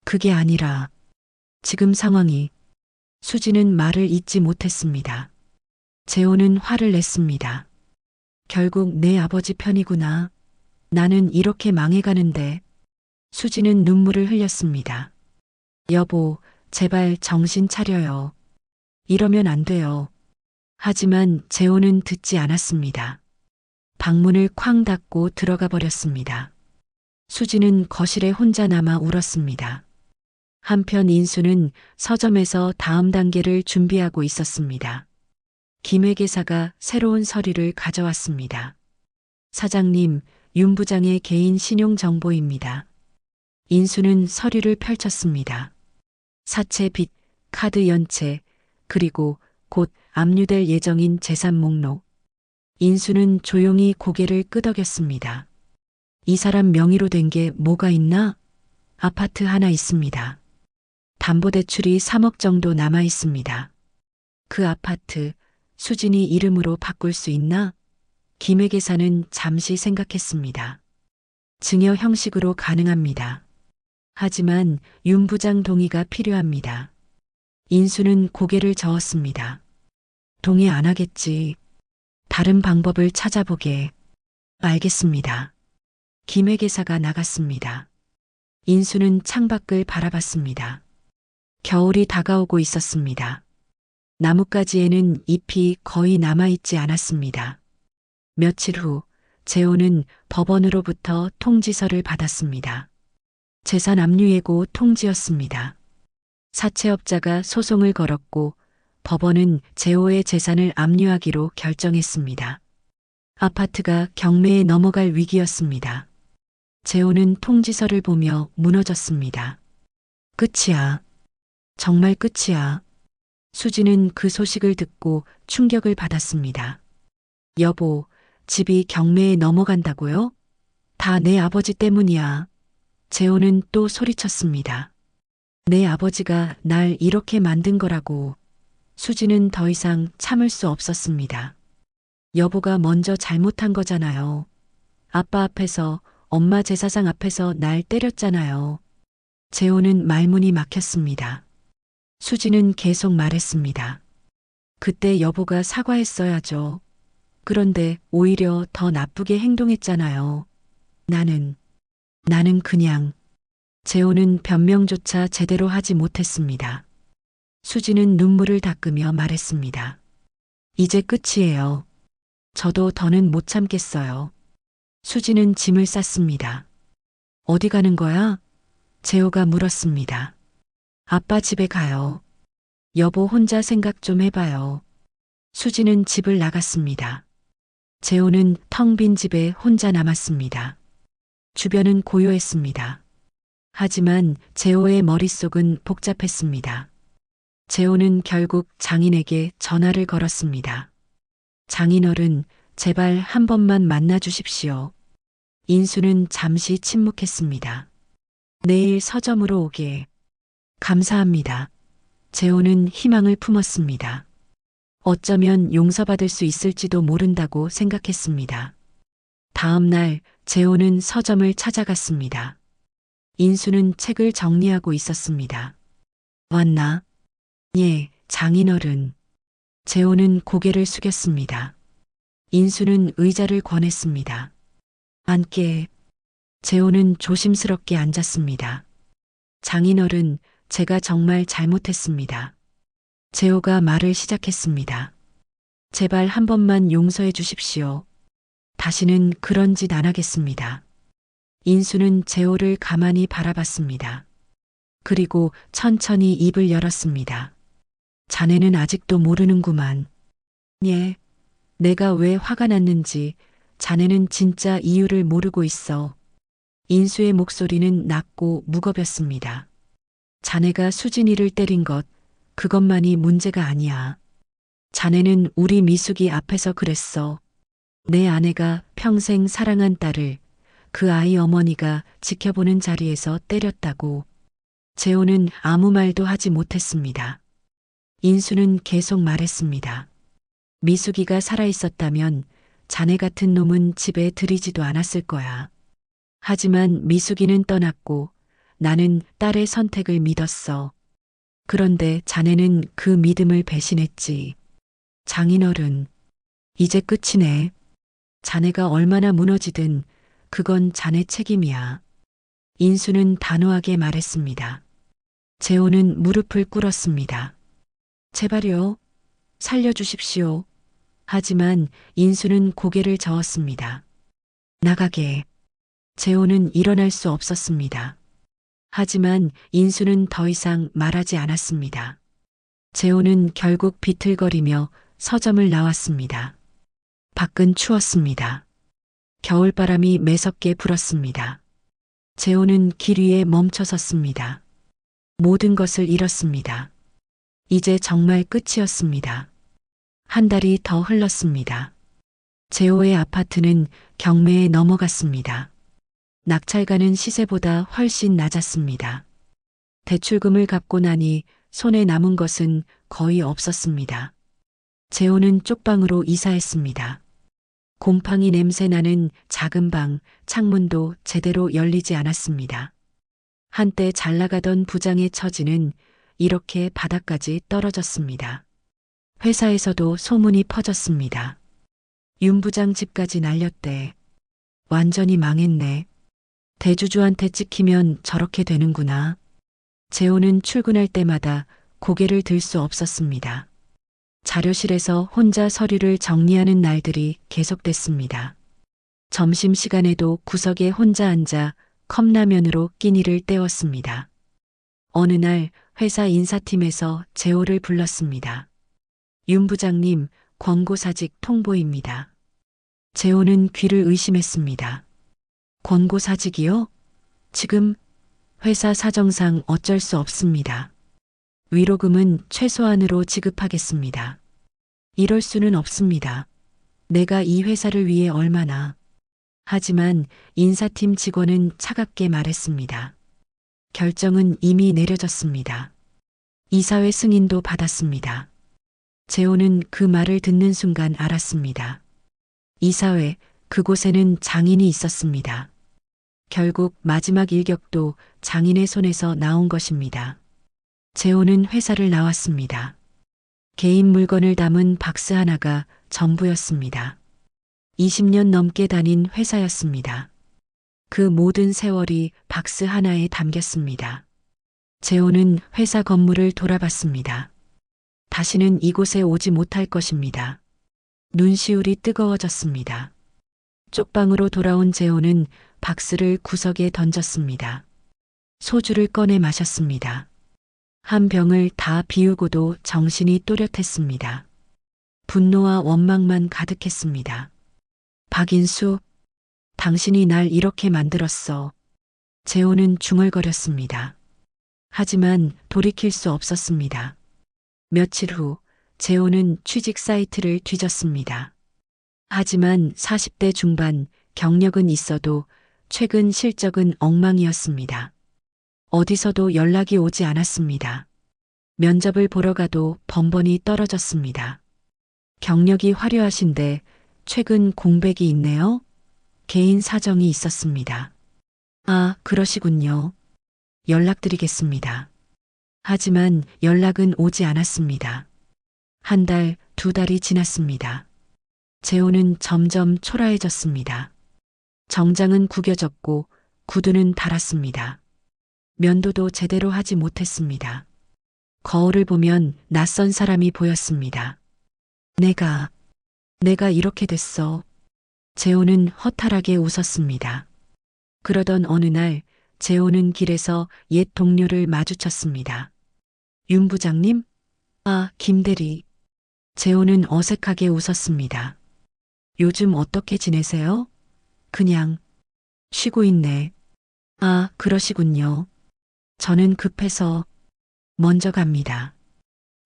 그게 아니라 지금 상황이. 수진은 말을 잇지 못했습니다. 재호는 화를 냈습니다. 결국 내 아버지 편이구나. 나는 이렇게 망해가는데. 수진은 눈물을 흘렸습니다. 여보, 제발 정신 차려요. 이러면 안 돼요. 하지만 재호는 듣지 않았습니다. 방문을 쾅 닫고 들어가 버렸습니다. 수진은 거실에 혼자 남아 울었습니다. 한편 인수는 서점에서 다음 단계를 준비하고 있었습니다. 김 회계사가 새로운 서류를 가져왔습니다. 사장님, 윤 부장의 개인 신용 정보입니다. 인수는 서류를 펼쳤습니다. 사채 빚, 카드 연체, 그리고 곧 압류될 예정인 재산 목록. 인수는 조용히 고개를 끄덕였습니다. 이 사람 명의로 된 게 뭐가 있나? 아파트 하나 있습니다. 담보대출이 3억 정도 남아 있습니다. 그 아파트 수진이 이름으로 바꿀 수 있나? 김 회계사는 잠시 생각했습니다. 증여 형식으로 가능합니다. 하지만 윤 부장 동의가 필요합니다. 인수는 고개를 저었습니다. 동의 안 하겠지. 다른 방법을 찾아보게. 알겠습니다. 김 회계사가 나갔습니다. 인수는 창밖을 바라봤습니다. 겨울이 다가오고 있었습니다. 나뭇가지에는 잎이 거의 남아있지 않았습니다. 며칠 후 재호는 법원으로부터 통지서를 받았습니다. 재산 압류 예고 통지였습니다. 사채업자가 소송을 걸었고 법원은 재호의 재산을 압류하기로 결정했습니다. 아파트가 경매에 넘어갈 위기였습니다. 재호는 통지서를 보며 무너졌습니다. 끝이야. 정말 끝이야. 수지는 그 소식을 듣고 충격을 받았습니다. 여보, 집이 경매에 넘어간다고요? 다 내 아버지 때문이야. 재호는 또 소리쳤습니다. 내 아버지가 날 이렇게 만든 거라고. 수지는 더 이상 참을 수 없었습니다. 여보가 먼저 잘못한 거잖아요. 아빠 앞에서, 엄마 제사상 앞에서 날 때렸잖아요. 재호는 말문이 막혔습니다. 수지는 계속 말했습니다. 그때 여보가 사과했어야죠. 그런데 오히려 더 나쁘게 행동했잖아요. 나는 그냥. 재호는 변명조차 제대로 하지 못했습니다. 수지는 눈물을 닦으며 말했습니다. 이제 끝이에요. 저도 더는 못 참겠어요. 수지는 짐을 쌌습니다. 어디 가는 거야? 재호가 물었습니다. 아빠 집에 가요. 여보 혼자 생각 좀 해봐요. 수지는 집을 나갔습니다. 재호는 텅 빈 집에 혼자 남았습니다. 주변은 고요했습니다. 하지만 재호의 머릿속은 복잡했습니다. 재호는 결국 장인에게 전화를 걸었습니다. 장인어른, 제발 한 번만 만나 주십시오. 인수는 잠시 침묵했습니다. 내일 서점으로 오게. 감사합니다. 재호는 희망을 품었습니다. 어쩌면 용서받을 수 있을지도 모른다고 생각했습니다. 다음 날 재호는 서점을 찾아갔습니다. 인수는 책을 정리하고 있었습니다. 왔나? 예, 장인어른. 재호는 고개를 숙였습니다. 인수는 의자를 권했습니다. 앉게. 재호는 조심스럽게 앉았습니다. 장인어른, 제가 정말 잘못했습니다. 재호가 말을 시작했습니다. 제발 한 번만 용서해 주십시오. 다시는 그런 짓 안 하겠습니다. 인수는 재호를 가만히 바라봤습니다. 그리고 천천히 입을 열었습니다. 자네는 아직도 모르는구만. 예, 내가 왜 화가 났는지 자네는 진짜 이유를 모르고 있어. 인수의 목소리는 낮고 무겁였습니다. 자네가 수진이를 때린 것, 그것만이 문제가 아니야. 자네는 우리 미숙이 앞에서 그랬어. 내 아내가 평생 사랑한 딸을 그 아이 어머니가 지켜보는 자리에서 때렸다고. 재호는 아무 말도 하지 못했습니다. 인수는 계속 말했습니다. 미숙이가 살아있었다면 자네 같은 놈은 집에 들이지도 않았을 거야. 하지만 미숙이는 떠났고 나는 딸의 선택을 믿었어. 그런데 자네는 그 믿음을 배신했지. 장인어른, 이제 끝이네. 자네가 얼마나 무너지든 그건 자네 책임이야. 인수는 단호하게 말했습니다. 재호는 무릎을 꿇었습니다. 제발요. 살려주십시오. 하지만 인수는 고개를 저었습니다. 나가게. 재호는 일어날 수 없었습니다. 하지만 인수는 더 이상 말하지 않았습니다. 재호는 결국 비틀거리며 서점을 나왔습니다. 밖은 추웠습니다. 겨울바람이 매섭게 불었습니다. 재호는 길 위에 멈춰 섰습니다. 모든 것을 잃었습니다. 이제 정말 끝이었습니다. 한 달이 더 흘렀습니다. 재호의 아파트는 경매에 넘어갔습니다. 낙찰가는 시세보다 훨씬 낮았습니다. 대출금을 갚고 나니 손에 남은 것은 거의 없었습니다. 재호는 쪽방으로 이사했습니다. 곰팡이 냄새 나는 작은 방, 창문도 제대로 열리지 않았습니다. 한때 잘 나가던 부장의 처지는 이렇게 바닥까지 떨어졌습니다. 회사에서도 소문이 퍼졌습니다. 윤 부장 집까지 날렸대. 완전히 망했네. 대주주한테 찍히면 저렇게 되는구나. 재호는 출근할 때마다 고개를 들 수 없었습니다. 자료실에서 혼자 서류를 정리하는 날들이 계속됐습니다. 점심시간에도 구석에 혼자 앉아 컵라면으로 끼니를 때웠습니다. 어느 날 회사 인사팀에서 재호를 불렀습니다. 윤 부장님, 권고사직 통보입니다. 재호는 귀를 의심했습니다. 권고사직이요? 지금 회사 사정상 어쩔 수 없습니다. 위로금은 최소한으로 지급하겠습니다. 이럴 수는 없습니다. 내가 이 회사를 위해 얼마나. 하지만 인사팀 직원은 차갑게 말했습니다. 결정은 이미 내려졌습니다. 이사회 승인도 받았습니다. 재호는 그 말을 듣는 순간 알았습니다. 이사회, 그곳에는 장인이 있었습니다. 결국 마지막 일격도 장인의 손에서 나온 것입니다. 재호는 회사를 나왔습니다. 개인 물건을 담은 박스 하나가 전부였습니다. 20년 넘게 다닌 회사였습니다. 그 모든 세월이 박스 하나에 담겼습니다. 재호는 회사 건물을 돌아봤습니다. 다시는 이곳에 오지 못할 것입니다. 눈시울이 뜨거워졌습니다. 쪽방으로 돌아온 재호는 박스를 구석에 던졌습니다. 소주를 꺼내 마셨습니다. 한 병을 다 비우고도 정신이 또렷했습니다. 분노와 원망만 가득했습니다. 박인수, 당신이 날 이렇게 만들었어. 재호는 중얼거렸습니다. 하지만 돌이킬 수 없었습니다. 며칠 후 재호는 취직 사이트를 뒤졌습니다. 하지만 40대 중반 경력은 있어도 최근 실적은 엉망이었습니다. 어디서도 연락이 오지 않았습니다. 면접을 보러 가도 번번이 떨어졌습니다. 경력이 화려하신데 최근 공백이 있네요. 개인 사정이 있었습니다. 아, 그러시군요. 연락드리겠습니다. 하지만 연락은 오지 않았습니다. 한 달, 두 달이 지났습니다. 재호는 점점 초라해졌습니다. 정장은 구겨졌고 구두는 닳았습니다. 면도도 제대로 하지 못했습니다. 거울을 보면 낯선 사람이 보였습니다. 내가 이렇게 됐어. 재호는 허탈하게 웃었습니다. 그러던 어느 날 재호는 길에서 옛 동료를 마주쳤습니다. 윤 부장님? 아, 김 대리. 재호는 어색하게 웃었습니다. 요즘 어떻게 지내세요? 그냥 쉬고 있네. 아, 그러시군요. 저는 급해서 먼저 갑니다.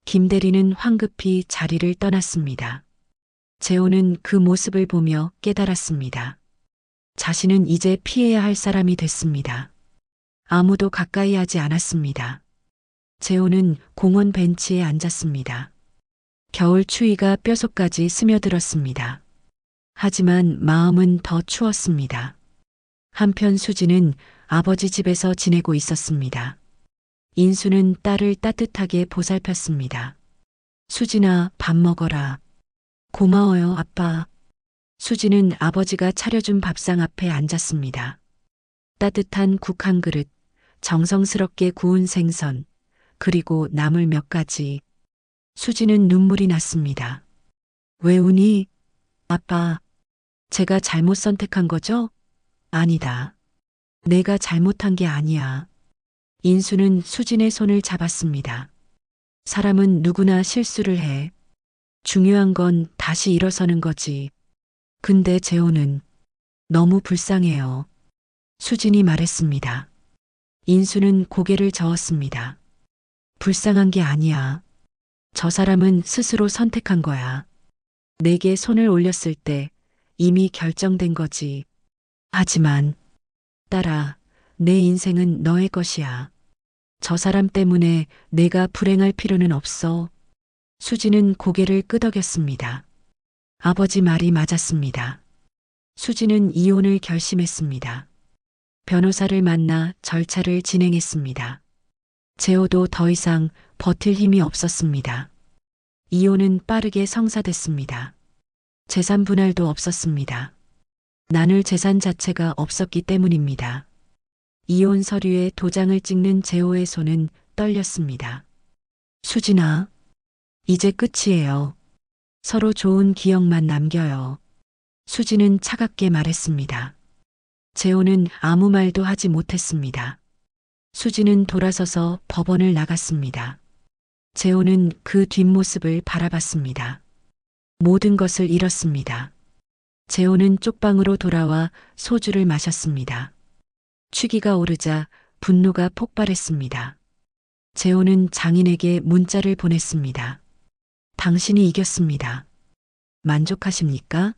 김 대리는 황급히 자리를 떠났습니다. 재호는 그 모습을 보며 깨달았습니다. 자신은 이제 피해야 할 사람이 됐습니다. 아무도 가까이 하지 않았습니다. 재호는 공원 벤치에 앉았습니다. 겨울 추위가 뼛속까지 스며들었습니다. 하지만 마음은 더 추웠습니다. 한편 수지는 아버지 집에서 지내고 있었습니다. 인수는 딸을 따뜻하게 보살폈습니다. 수진아, 밥 먹어라. 고마워요, 아빠. 수지는 아버지가 차려준 밥상 앞에 앉았습니다. 따뜻한 국 한 그릇, 정성스럽게 구운 생선, 그리고 나물 몇 가지. 수지는 눈물이 났습니다. 왜 우니? 아빠, 제가 잘못 선택한 거죠? 아니다. 내가 잘못한 게 아니야. 인수는 수진의 손을 잡았습니다. 사람은 누구나 실수를 해. 중요한 건 다시 일어서는 거지. 근데 재호는 너무 불쌍해요. 수진이 말했습니다. 인수는 고개를 저었습니다. 불쌍한 게 아니야. 저 사람은 스스로 선택한 거야. 내게 손을 올렸을 때 이미 결정된 거지. 하지만 딸아, 내 인생은 너의 것이야. 저 사람 때문에 내가 불행할 필요는 없어. 수지는 고개를 끄덕였습니다. 아버지 말이 맞았습니다. 수지는 이혼을 결심했습니다. 변호사를 만나 절차를 진행했습니다. 재호도 더 이상 버틸 힘이 없었습니다. 이혼은 빠르게 성사됐습니다. 재산 분할도 없었습니다. 나눌 재산 자체가 없었기 때문입니다. 이혼 서류에 도장을 찍는 재호의 손은 떨렸습니다. 수진아, 이제 끝이에요. 서로 좋은 기억만 남겨요. 수지는 차갑게 말했습니다. 재호는 아무 말도 하지 못했습니다. 수지는 돌아서서 법원을 나갔습니다. 재호는 그 뒷모습을 바라봤습니다. 모든 것을 잃었습니다. 재호는 쪽방으로 돌아와 소주를 마셨습니다. 취기가 오르자 분노가 폭발했습니다. 재호는 장인에게 문자를 보냈습니다. 당신이 이겼습니다. 만족하십니까?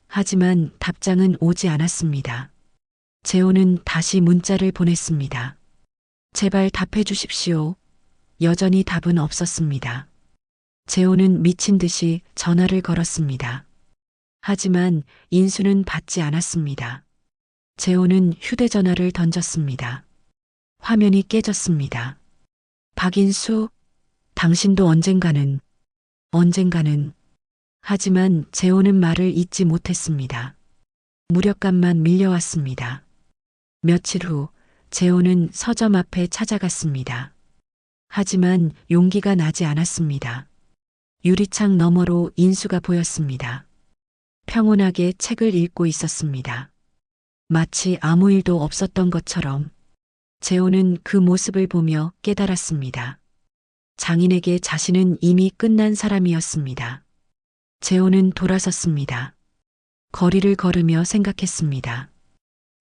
하지만 답장은 오지 않았습니다. 재호는 다시 문자를 보냈습니다. 제발 답해 주십시오. 여전히 답은 없었습니다. 재호는 미친 듯이 전화를 걸었습니다. 하지만 인수는 받지 않았습니다. 재호는 휴대전화를 던졌습니다. 화면이 깨졌습니다. 박인수, 당신도 언젠가는. 하지만 재호는 말을 잇지 못했습니다. 무력감만 밀려왔습니다. 며칠 후 재호는 서점 앞에 찾아갔습니다. 하지만 용기가 나지 않았습니다. 유리창 너머로 인수가 보였습니다. 평온하게 책을 읽고 있었습니다. 마치 아무 일도 없었던 것처럼. 재호는 그 모습을 보며 깨달았습니다. 장인에게 자신은 이미 끝난 사람이었습니다. 재호는 돌아섰습니다. 거리를 걸으며 생각했습니다.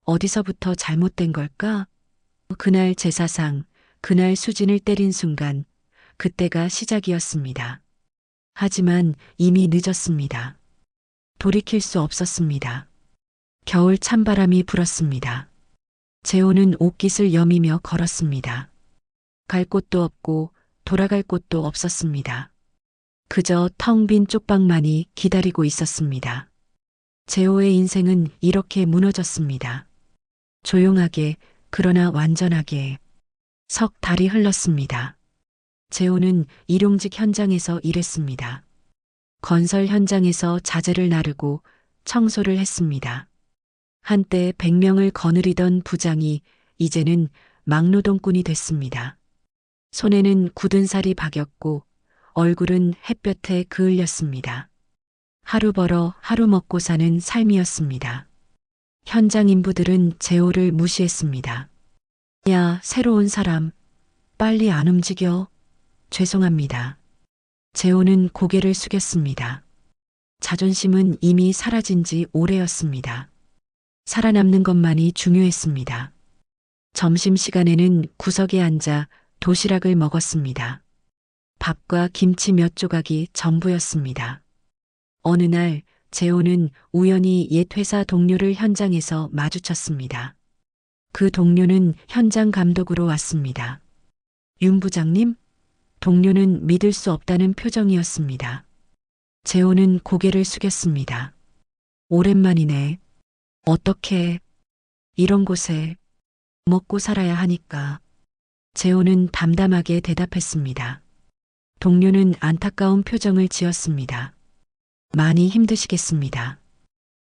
어디서부터 잘못된 걸까? 그날 제사상, 그날 수진을 때린 순간, 그때가 시작이었습니다. 하지만 이미 늦었습니다. 돌이킬 수 없었습니다. 겨울 찬바람이 불었습니다. 재호는 옷깃을 여미며 걸었습니다. 갈 곳도 없고 돌아갈 곳도 없었습니다. 그저 텅 빈 쪽방만이 기다리고 있었습니다. 재호의 인생은 이렇게 무너졌습니다. 조용하게, 그러나 완전하게. 석 달이 흘렀습니다. 재호는 일용직 현장에서 일했습니다. 건설 현장에서 자재를 나르고 청소를 했습니다. 한때 100명을 거느리던 부장이 이제는 막노동꾼이 됐습니다. 손에는 굳은 살이 박였고 얼굴은 햇볕에 그을렸습니다. 하루 벌어 하루 먹고 사는 삶이었습니다. 현장 인부들은 재호를 무시했습니다. 야, 새로운 사람, 빨리 안 움직여. 죄송합니다. 재호는 고개를 숙였습니다. 자존심은 이미 사라진 지 오래였습니다. 살아남는 것만이 중요했습니다. 점심시간에는 구석에 앉아 도시락을 먹었습니다. 밥과 김치 몇 조각이 전부였습니다. 어느 날 재호는 우연히 옛 회사 동료를 현장에서 마주쳤습니다. 그 동료는 현장 감독으로 왔습니다. 윤 부장님? 동료는 믿을 수 없다는 표정이었습니다. 재호는 고개를 숙였습니다. 오랜만이네. 어떻게 이런 곳에 먹고 살아야 하니까. 재호는 담담하게 대답했습니다. 동료는 안타까운 표정을 지었습니다. 많이 힘드시겠습니다.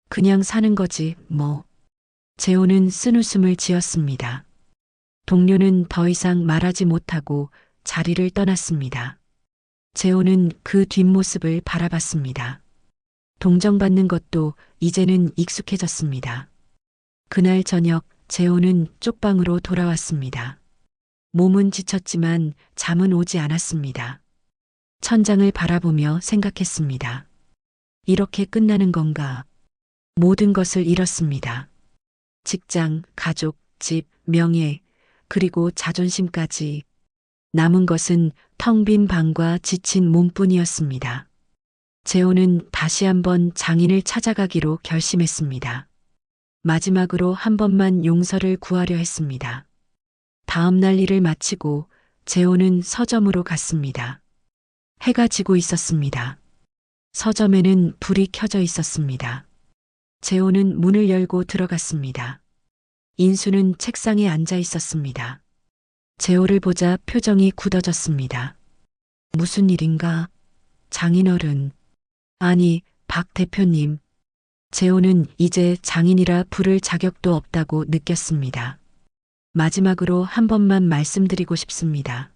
그냥 사는 거지, 뭐. 재호는 쓴웃음을 지었습니다. 동료는 더 이상 말하지 못하고 자리를 떠났습니다. 재호는 그 뒷모습을 바라봤습니다. 동정받는 것도 이제는 익숙해졌습니다. 그날 저녁 재호는 쪽방으로 돌아왔습니다. 몸은 지쳤지만 잠은 오지 않았습니다. 천장을 바라보며 생각했습니다. 이렇게 끝나는 건가? 모든 것을 잃었습니다. 직장, 가족, 집, 명예, 그리고 자존심까지. 남은 것은 텅 빈 방과 지친 몸뿐이었습니다. 재호는 다시 한번 장인을 찾아가기로 결심했습니다. 마지막으로 한 번만 용서를 구하려 했습니다. 다음 날 일을 마치고 재호는 서점으로 갔습니다. 해가 지고 있었습니다. 서점에는 불이 켜져 있었습니다. 재호는 문을 열고 들어갔습니다. 인수는 책상에 앉아 있었습니다. 재호를 보자 표정이 굳어졌습니다. 무슨 일인가? 장인어른. 아니, 박 대표님. 재호는 이제 장인이라 부를 자격도 없다고 느꼈습니다. 마지막으로 한 번만 말씀드리고 싶습니다.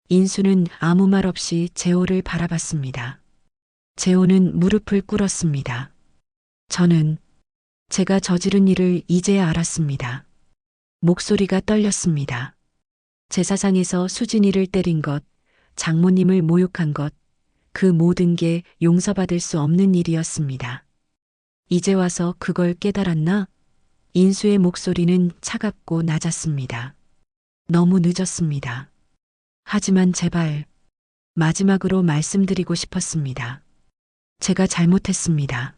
인수는 아무 말 없이 재호를 바라봤습니다. 재호는 무릎을 꿇었습니다. 저는 제가 저지른 일을 이제야 알았습니다. 목소리가 떨렸습니다. 제사상에서 수진이를 때린 것, 장모님을 모욕한 것, 그 모든 게 용서받을 수 없는 일이었습니다. 이제 와서 그걸 깨달았나? 인수의 목소리는 차갑고 낮았습니다. 너무 늦었습니다. 하지만 제발 마지막으로 말씀드리고 싶었습니다. 제가 잘못했습니다.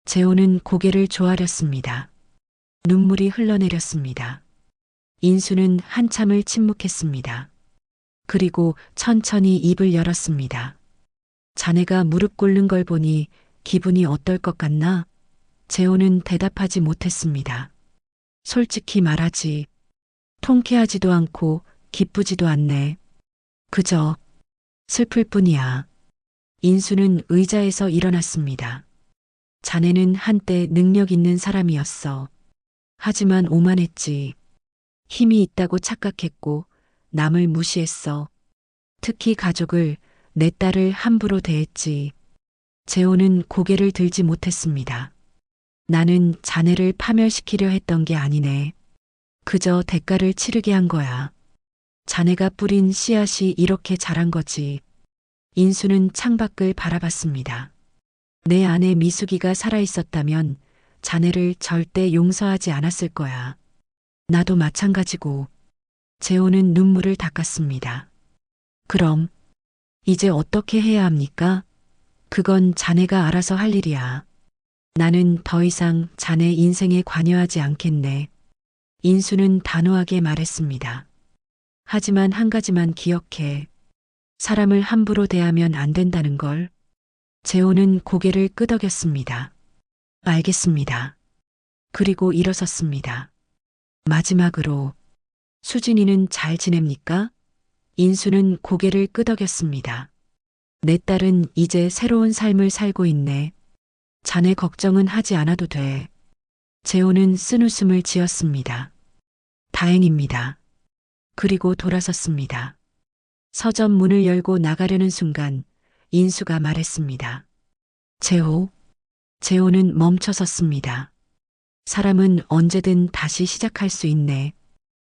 재호는 고개를 조아렸습니다. 눈물이 흘러내렸습니다. 인수는 한참을 침묵했습니다. 그리고 천천히 입을 열었습니다. 자네가 무릎 꿇는 걸 보니 기분이 어떨 것 같나? 재호는 대답하지 못했습니다. 솔직히 말하지. 통쾌하지도 않고 기쁘지도 않네. 그저 슬플 뿐이야. 인수는 의자에서 일어났습니다. 자네는 한때 능력 있는 사람이었어. 하지만 오만했지. 힘이 있다고 착각했고 남을 무시했어. 특히 가족을, 내 딸을 함부로 대했지. 재호는 고개를 들지 못했습니다. 나는 자네를 파멸시키려 했던 게 아니네. 그저 대가를 치르게 한 거야. 자네가 뿌린 씨앗이 이렇게 자란 거지. 인수는 창밖을 바라봤습니다. 내 안에 미숙이가 살아있었다면 자네를 절대 용서하지 않았을 거야. 나도 마찬가지고. 재호는 눈물을 닦았습니다. 그럼 이제 어떻게 해야 합니까? 그건 자네가 알아서 할 일이야. 나는 더 이상 자네 인생에 관여하지 않겠네. 인수는 단호하게 말했습니다. 하지만 한 가지만 기억해. 사람을 함부로 대하면 안 된다는 걸. 재호는 고개를 끄덕였습니다. 알겠습니다. 그리고 일어섰습니다. 마지막으로 수진이는 잘 지냅니까? 인수는 고개를 끄덕였습니다. 내 딸은 이제 새로운 삶을 살고 있네. 자네 걱정은 하지 않아도 돼. 재호는 쓴웃음을 지었습니다. 다행입니다. 그리고 돌아섰습니다. 서점 문을 열고 나가려는 순간 인수가 말했습니다. 재호. 재호는 멈춰섰습니다. 사람은 언제든 다시 시작할 수 있네.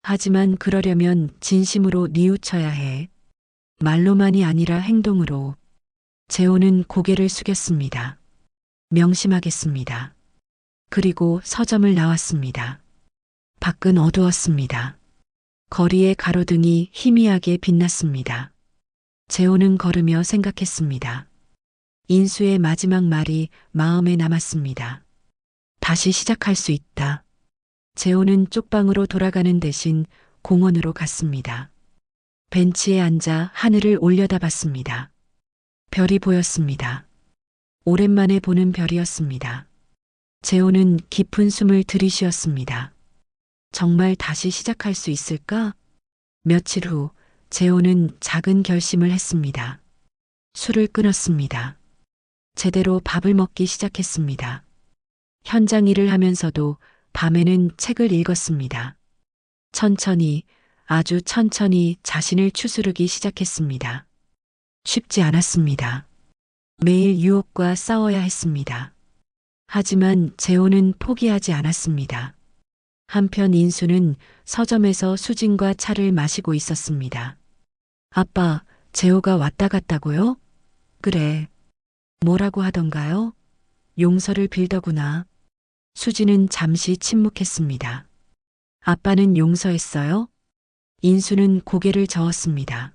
하지만 그러려면 진심으로 뉘우쳐야 해. 말로만이 아니라 행동으로. 재호는 고개를 숙였습니다. 명심하겠습니다. 그리고 서점을 나왔습니다. 밖은 어두웠습니다. 거리의 가로등이 희미하게 빛났습니다. 재호는 걸으며 생각했습니다. 인수의 마지막 말이 마음에 남았습니다. 다시 시작할 수 있다. 재호는 쪽방으로 돌아가는 대신 공원으로 갔습니다. 벤치에 앉아 하늘을 올려다봤습니다. 별이 보였습니다. 오랜만에 보는 별이었습니다. 재호는 깊은 숨을 들이쉬었습니다. 정말 다시 시작할 수 있을까? 며칠 후 재호는 작은 결심을 했습니다. 술을 끊었습니다. 제대로 밥을 먹기 시작했습니다. 현장 일을 하면서도 밤에는 책을 읽었습니다. 천천히, 아주 천천히 자신을 추스르기 시작했습니다. 쉽지 않았습니다. 매일 유혹과 싸워야 했습니다. 하지만 재호는 포기하지 않았습니다. 한편 인수는 서점에서 수진과 차를 마시고 있었습니다. 아빠, 재호가 왔다 갔다고요? 그래. 뭐라고 하던가요? 용서를 빌더구나. 수진은 잠시 침묵했습니다. 아빠는 용서했어요? 인수는 고개를 저었습니다.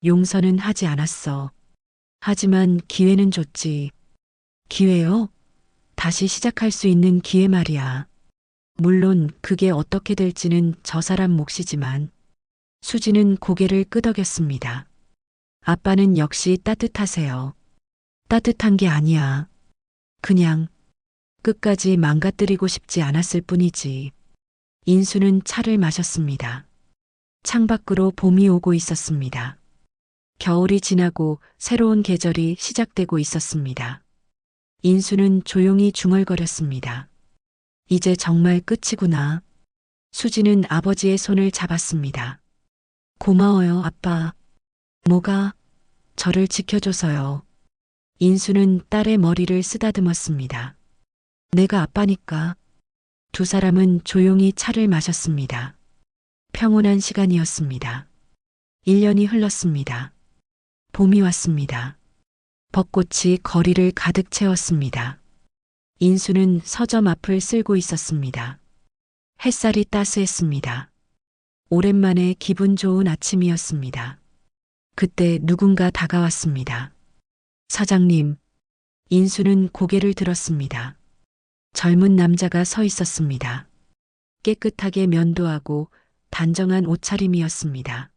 용서는 하지 않았어. 하지만 기회는 줬지. 기회요? 다시 시작할 수 있는 기회 말이야. 물론 그게 어떻게 될지는 저 사람 몫이지만. 수지는 고개를 끄덕였습니다. 아빠는 역시 따뜻하세요. 따뜻한 게 아니야. 그냥 끝까지 망가뜨리고 싶지 않았을 뿐이지. 인수는 차를 마셨습니다. 창밖으로 봄이 오고 있었습니다. 겨울이 지나고 새로운 계절이 시작되고 있었습니다. 인수는 조용히 중얼거렸습니다. 이제 정말 끝이구나. 수지는 아버지의 손을 잡았습니다. 고마워요, 아빠. 뭐가? 저를 지켜줘서요. 인수는 딸의 머리를 쓰다듬었습니다. 내가 아빠니까. 두 사람은 조용히 차를 마셨습니다. 평온한 시간이었습니다. 1년이 흘렀습니다. 봄이 왔습니다. 벚꽃이 거리를 가득 채웠습니다. 인수는 서점 앞을 쓸고 있었습니다. 햇살이 따스했습니다. 오랜만에 기분 좋은 아침이었습니다. 그때 누군가 다가왔습니다. 사장님. 인수는 고개를 들었습니다. 젊은 남자가 서 있었습니다. 깨끗하게 면도하고 단정한 옷차림이었습니다.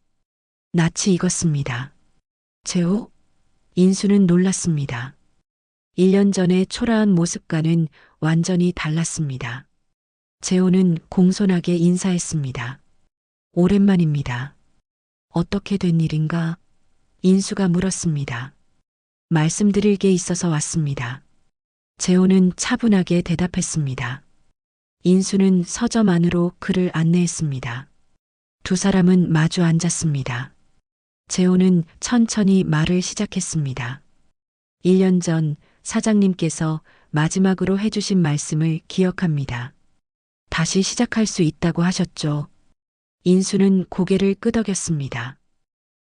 낯이 익었습니다. 재호? 인수는 놀랐습니다. 1년 전의 초라한 모습과는 완전히 달랐습니다. 재호는 공손하게 인사했습니다. 오랜만입니다. 어떻게 된 일인가? 인수가 물었습니다. 말씀드릴 게 있어서 왔습니다. 재호는 차분하게 대답했습니다. 인수는 서점 안으로 그를 안내했습니다. 두 사람은 마주 앉았습니다. 재호는 천천히 말을 시작했습니다. 1년 전 사장님께서 마지막으로 해주신 말씀을 기억합니다. 다시 시작할 수 있다고 하셨죠. 인수는 고개를 끄덕였습니다.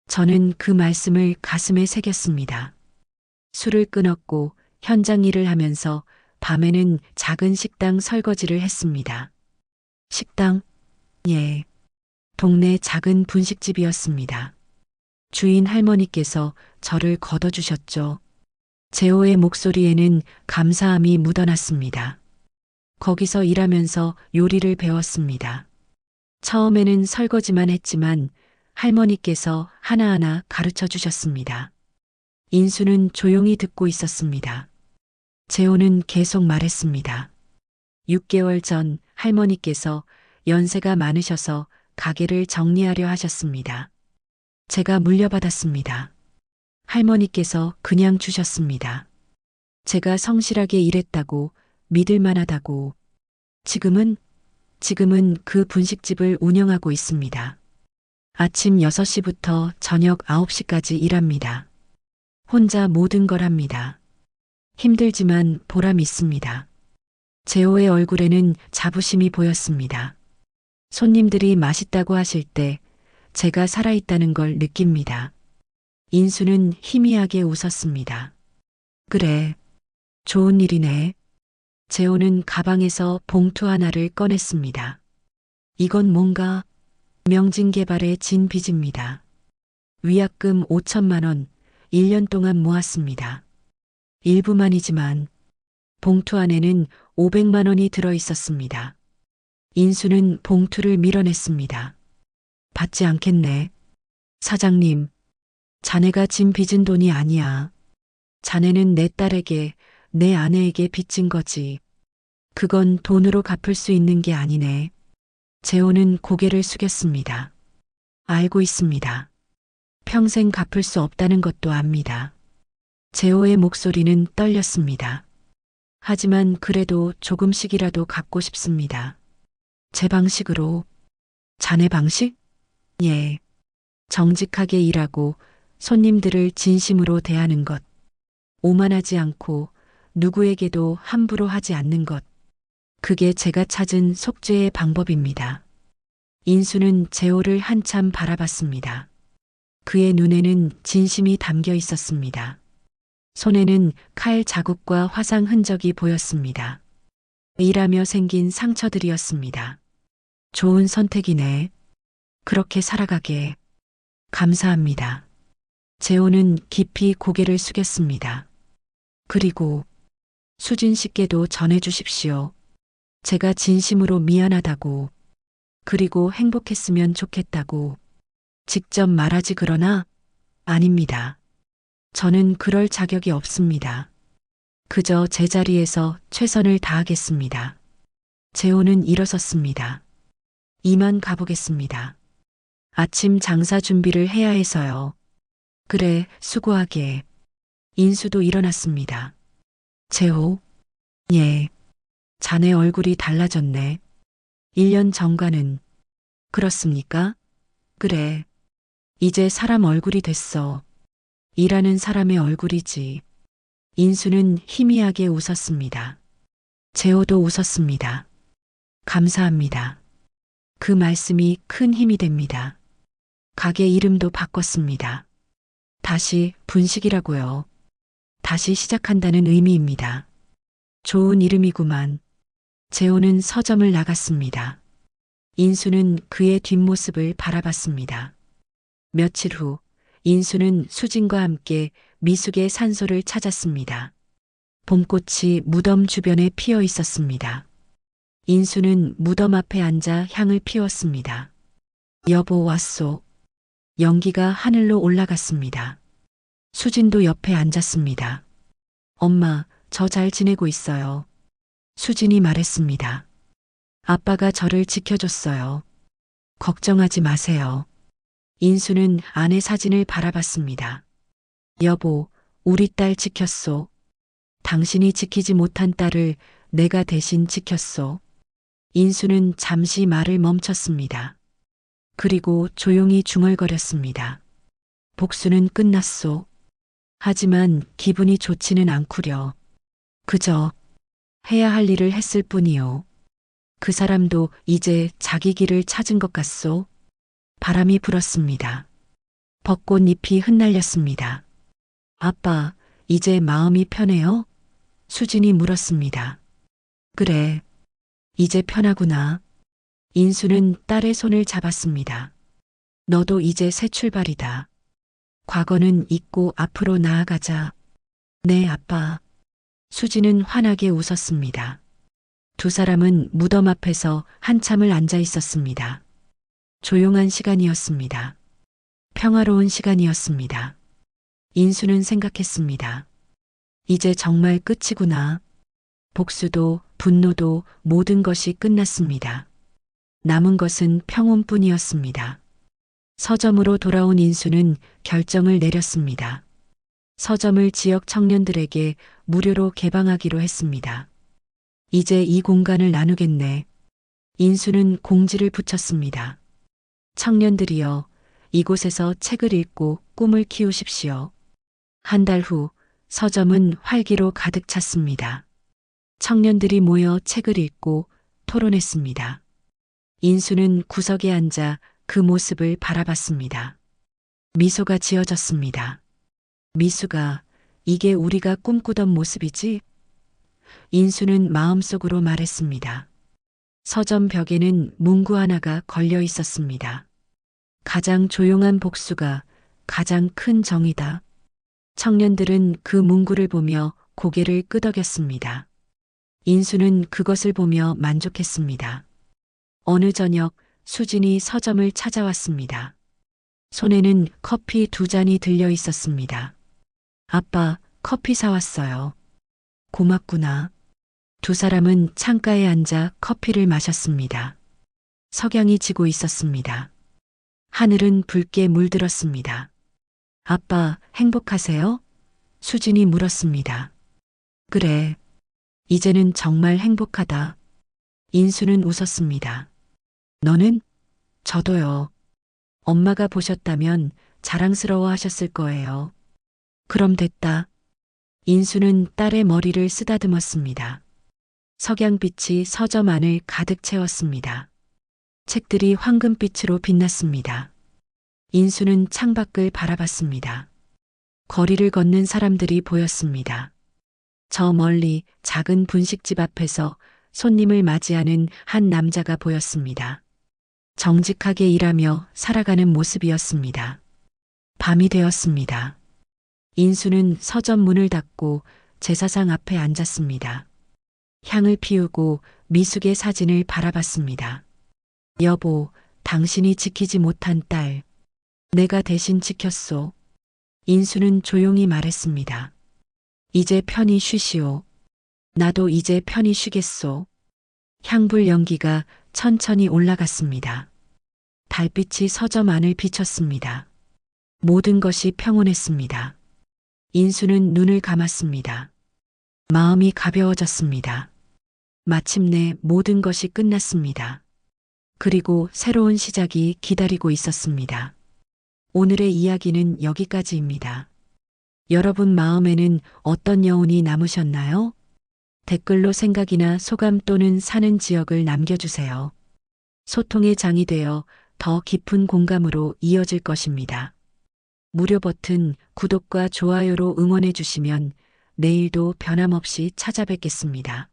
저는 그 말씀을 가슴에 새겼습니다. 술을 끊었고 현장 일을 하면서 밤에는 작은 식당 설거지를 했습니다. 식당? 예. 동네 작은 분식집이었습니다. 주인 할머니께서 저를 걷어주셨죠. 재호의 목소리에는 감사함이 묻어났습니다. 거기서 일하면서 요리를 배웠습니다. 처음에는 설거지만 했지만 할머니께서 하나하나 가르쳐 주셨습니다. 인수는 조용히 듣고 있었습니다. 재호는 계속 말했습니다. 6개월 전 할머니께서 연세가 많으셔서 가게를 정리하려 하셨습니다. 제가 물려받았습니다. 할머니께서 그냥 주셨습니다. 제가 성실하게 일했다고, 믿을 만하다고. 지금은 그 분식집을 운영하고 있습니다. 아침 6시부터 저녁 9시까지 일합니다. 혼자 모든 걸 합니다. 힘들지만 보람 있습니다. 재호의 얼굴에는 자부심이 보였습니다. 손님들이 맛있다고 하실 때 제가 살아있다는 걸 느낍니다. 인수는 희미하게 웃었습니다. 그래, 좋은 일이네. 재호는 가방에서 봉투 하나를 꺼냈습니다. 이건 뭔가 명진개발의 진 빚입니다. 위약금 5천만 원 1년 동안 모았습니다. 일부만이지만 봉투 안에는 500만 원이 들어 있었습니다. 인수는 봉투를 밀어냈습니다. 받지 않겠네. 사장님, 자네가 진 빚은 돈이 아니야. 자네는 내 딸에게, 내 아내에게 빚진 거지. 그건 돈으로 갚을 수 있는 게 아니네. 재호는 고개를 숙였습니다. 알고 있습니다. 평생 갚을 수 없다는 것도 압니다. 재호의 목소리는 떨렸습니다. 하지만 그래도 조금씩이라도 갚고 싶습니다. 제 방식으로. 자네 방식? 예. 정직하게 일하고 손님들을 진심으로 대하는 것. 오만하지 않고 누구에게도 함부로 하지 않는 것. 그게 제가 찾은 속죄의 방법입니다. 인수는 재호를 한참 바라봤습니다. 그의 눈에는 진심이 담겨 있었습니다. 손에는 칼 자국과 화상 흔적이 보였습니다. 일하며 생긴 상처들이었습니다. 좋은 선택이네. 그렇게 살아가게. 감사합니다. 재호는 깊이 고개를 숙였습니다. 그리고 수진 씨께도 전해주십시오. 제가 진심으로 미안하다고, 그리고 행복했으면 좋겠다고. 직접 말하지 그러나 아닙니다. 저는 그럴 자격이 없습니다. 그저 제자리에서 최선을 다하겠습니다. 재호는 일어섰습니다. 이만 가보겠습니다. 아침 장사 준비를 해야 해서요. 그래, 수고하게. 인수도 일어났습니다. 재호? 예. 자네 얼굴이 달라졌네. 1년 전과는. 그렇습니까? 그래. 이제 사람 얼굴이 됐어. 일하는 사람의 얼굴이지. 인수는 희미하게 웃었습니다. 재호도 웃었습니다. 감사합니다. 그 말씀이 큰 힘이 됩니다. 가게 이름도 바꿨습니다. 다시 분식이라고요. 다시 시작한다는 의미입니다. 좋은 이름이구만. 재호는 서점을 나갔습니다. 인수는 그의 뒷모습을 바라봤습니다. 며칠 후 인수는 수진과 함께 미숙의 산소를 찾았습니다. 봄꽃이 무덤 주변에 피어 있었습니다. 인수는 무덤 앞에 앉아 향을 피웠습니다. 여보 왔소. 연기가 하늘로 올라갔습니다. 수진도 옆에 앉았습니다. 엄마, 저 잘 지내고 있어요. 수진이 말했습니다. 아빠가 저를 지켜줬어요. 걱정하지 마세요. 인수는 아내 사진을 바라봤습니다. 여보, 우리 딸 지켰소. 당신이 지키지 못한 딸을 내가 대신 지켰소. 인수는 잠시 말을 멈췄습니다. 그리고 조용히 중얼거렸습니다. 복수는 끝났소. 하지만 기분이 좋지는 않구려. 그저 해야 할 일을 했을 뿐이요. 그 사람도 이제 자기 길을 찾은 것 같소. 바람이 불었습니다. 벚꽃잎이 흩날렸습니다. 아빠, 이제 마음이 편해요? 수진이 물었습니다. 그래, 이제 편하구나. 인수는 딸의 손을 잡았습니다. 너도 이제 새 출발이다. 과거는 잊고 앞으로 나아가자. 네, 아빠. 수진은 환하게 웃었습니다. 두 사람은 무덤 앞에서 한참을 앉아 있었습니다. 조용한 시간이었습니다. 평화로운 시간이었습니다. 인수는 생각했습니다. 이제 정말 끝이구나. 복수도 분노도 모든 것이 끝났습니다. 남은 것은 평온뿐이었습니다. 서점으로 돌아온 인수는 결정을 내렸습니다. 서점을 지역 청년들에게 무료로 개방하기로 했습니다. 이제 이 공간을 나누겠네. 인수는 공지를 붙였습니다. 청년들이여, 이곳에서 책을 읽고 꿈을 키우십시오. 한 달 후 서점은 활기로 가득 찼습니다. 청년들이 모여 책을 읽고 토론했습니다. 인수는 구석에 앉아 그 모습을 바라봤습니다. 미소가 지어졌습니다. 미수가, 이게 우리가 꿈꾸던 모습이지? 인수는 마음속으로 말했습니다. 서점 벽에는 문구 하나가 걸려 있었습니다. 가장 조용한 복수가 가장 큰 정이다. 청년들은 그 문구를 보며 고개를 끄덕였습니다. 인수는 그것을 보며 만족했습니다. 어느 저녁 수진이 서점을 찾아왔습니다. 손에는 커피 2잔이 들려 있었습니다. 아빠, 커피 사왔어요. 고맙구나. 두 사람은 창가에 앉아 커피를 마셨습니다. 석양이 지고 있었습니다. 하늘은 붉게 물들었습니다. 아빠, 행복하세요? 수진이 물었습니다. 그래. 이제는 정말 행복하다. 인수는 웃었습니다. 너는? 저도요. 엄마가 보셨다면 자랑스러워 하셨을 거예요. 그럼 됐다. 인수는 딸의 머리를 쓰다듬었습니다. 석양빛이 서점 안을 가득 채웠습니다. 책들이 황금빛으로 빛났습니다. 인수는 창밖을 바라봤습니다. 거리를 걷는 사람들이 보였습니다. 저 멀리 작은 분식집 앞에서 손님을 맞이하는 한 남자가 보였습니다. 정직하게 일하며 살아가는 모습이었습니다. 밤이 되었습니다. 인수는 서점 문을 닫고 제사상 앞에 앉았습니다. 향을 피우고 미숙의 사진을 바라봤습니다. 여보, 당신이 지키지 못한 딸, 내가 대신 지켰소. 인수는 조용히 말했습니다. 이제 편히 쉬시오. 나도 이제 편히 쉬겠소. 향불 연기가 천천히 올라갔습니다. 달빛이 서점 안을 비췄습니다. 모든 것이 평온했습니다. 인수는 눈을 감았습니다. 마음이 가벼워졌습니다. 마침내 모든 것이 끝났습니다. 그리고 새로운 시작이 기다리고 있었습니다. 오늘의 이야기는 여기까지입니다. 여러분 마음에는 어떤 여운이 남으셨나요? 댓글로 생각이나 소감 또는 사는 지역을 남겨주세요. 소통의 장이 되어 더 깊은 공감으로 이어질 것입니다. 무료 버튼, 구독과 좋아요로 응원해 주시면 내일도 변함없이 찾아뵙겠습니다.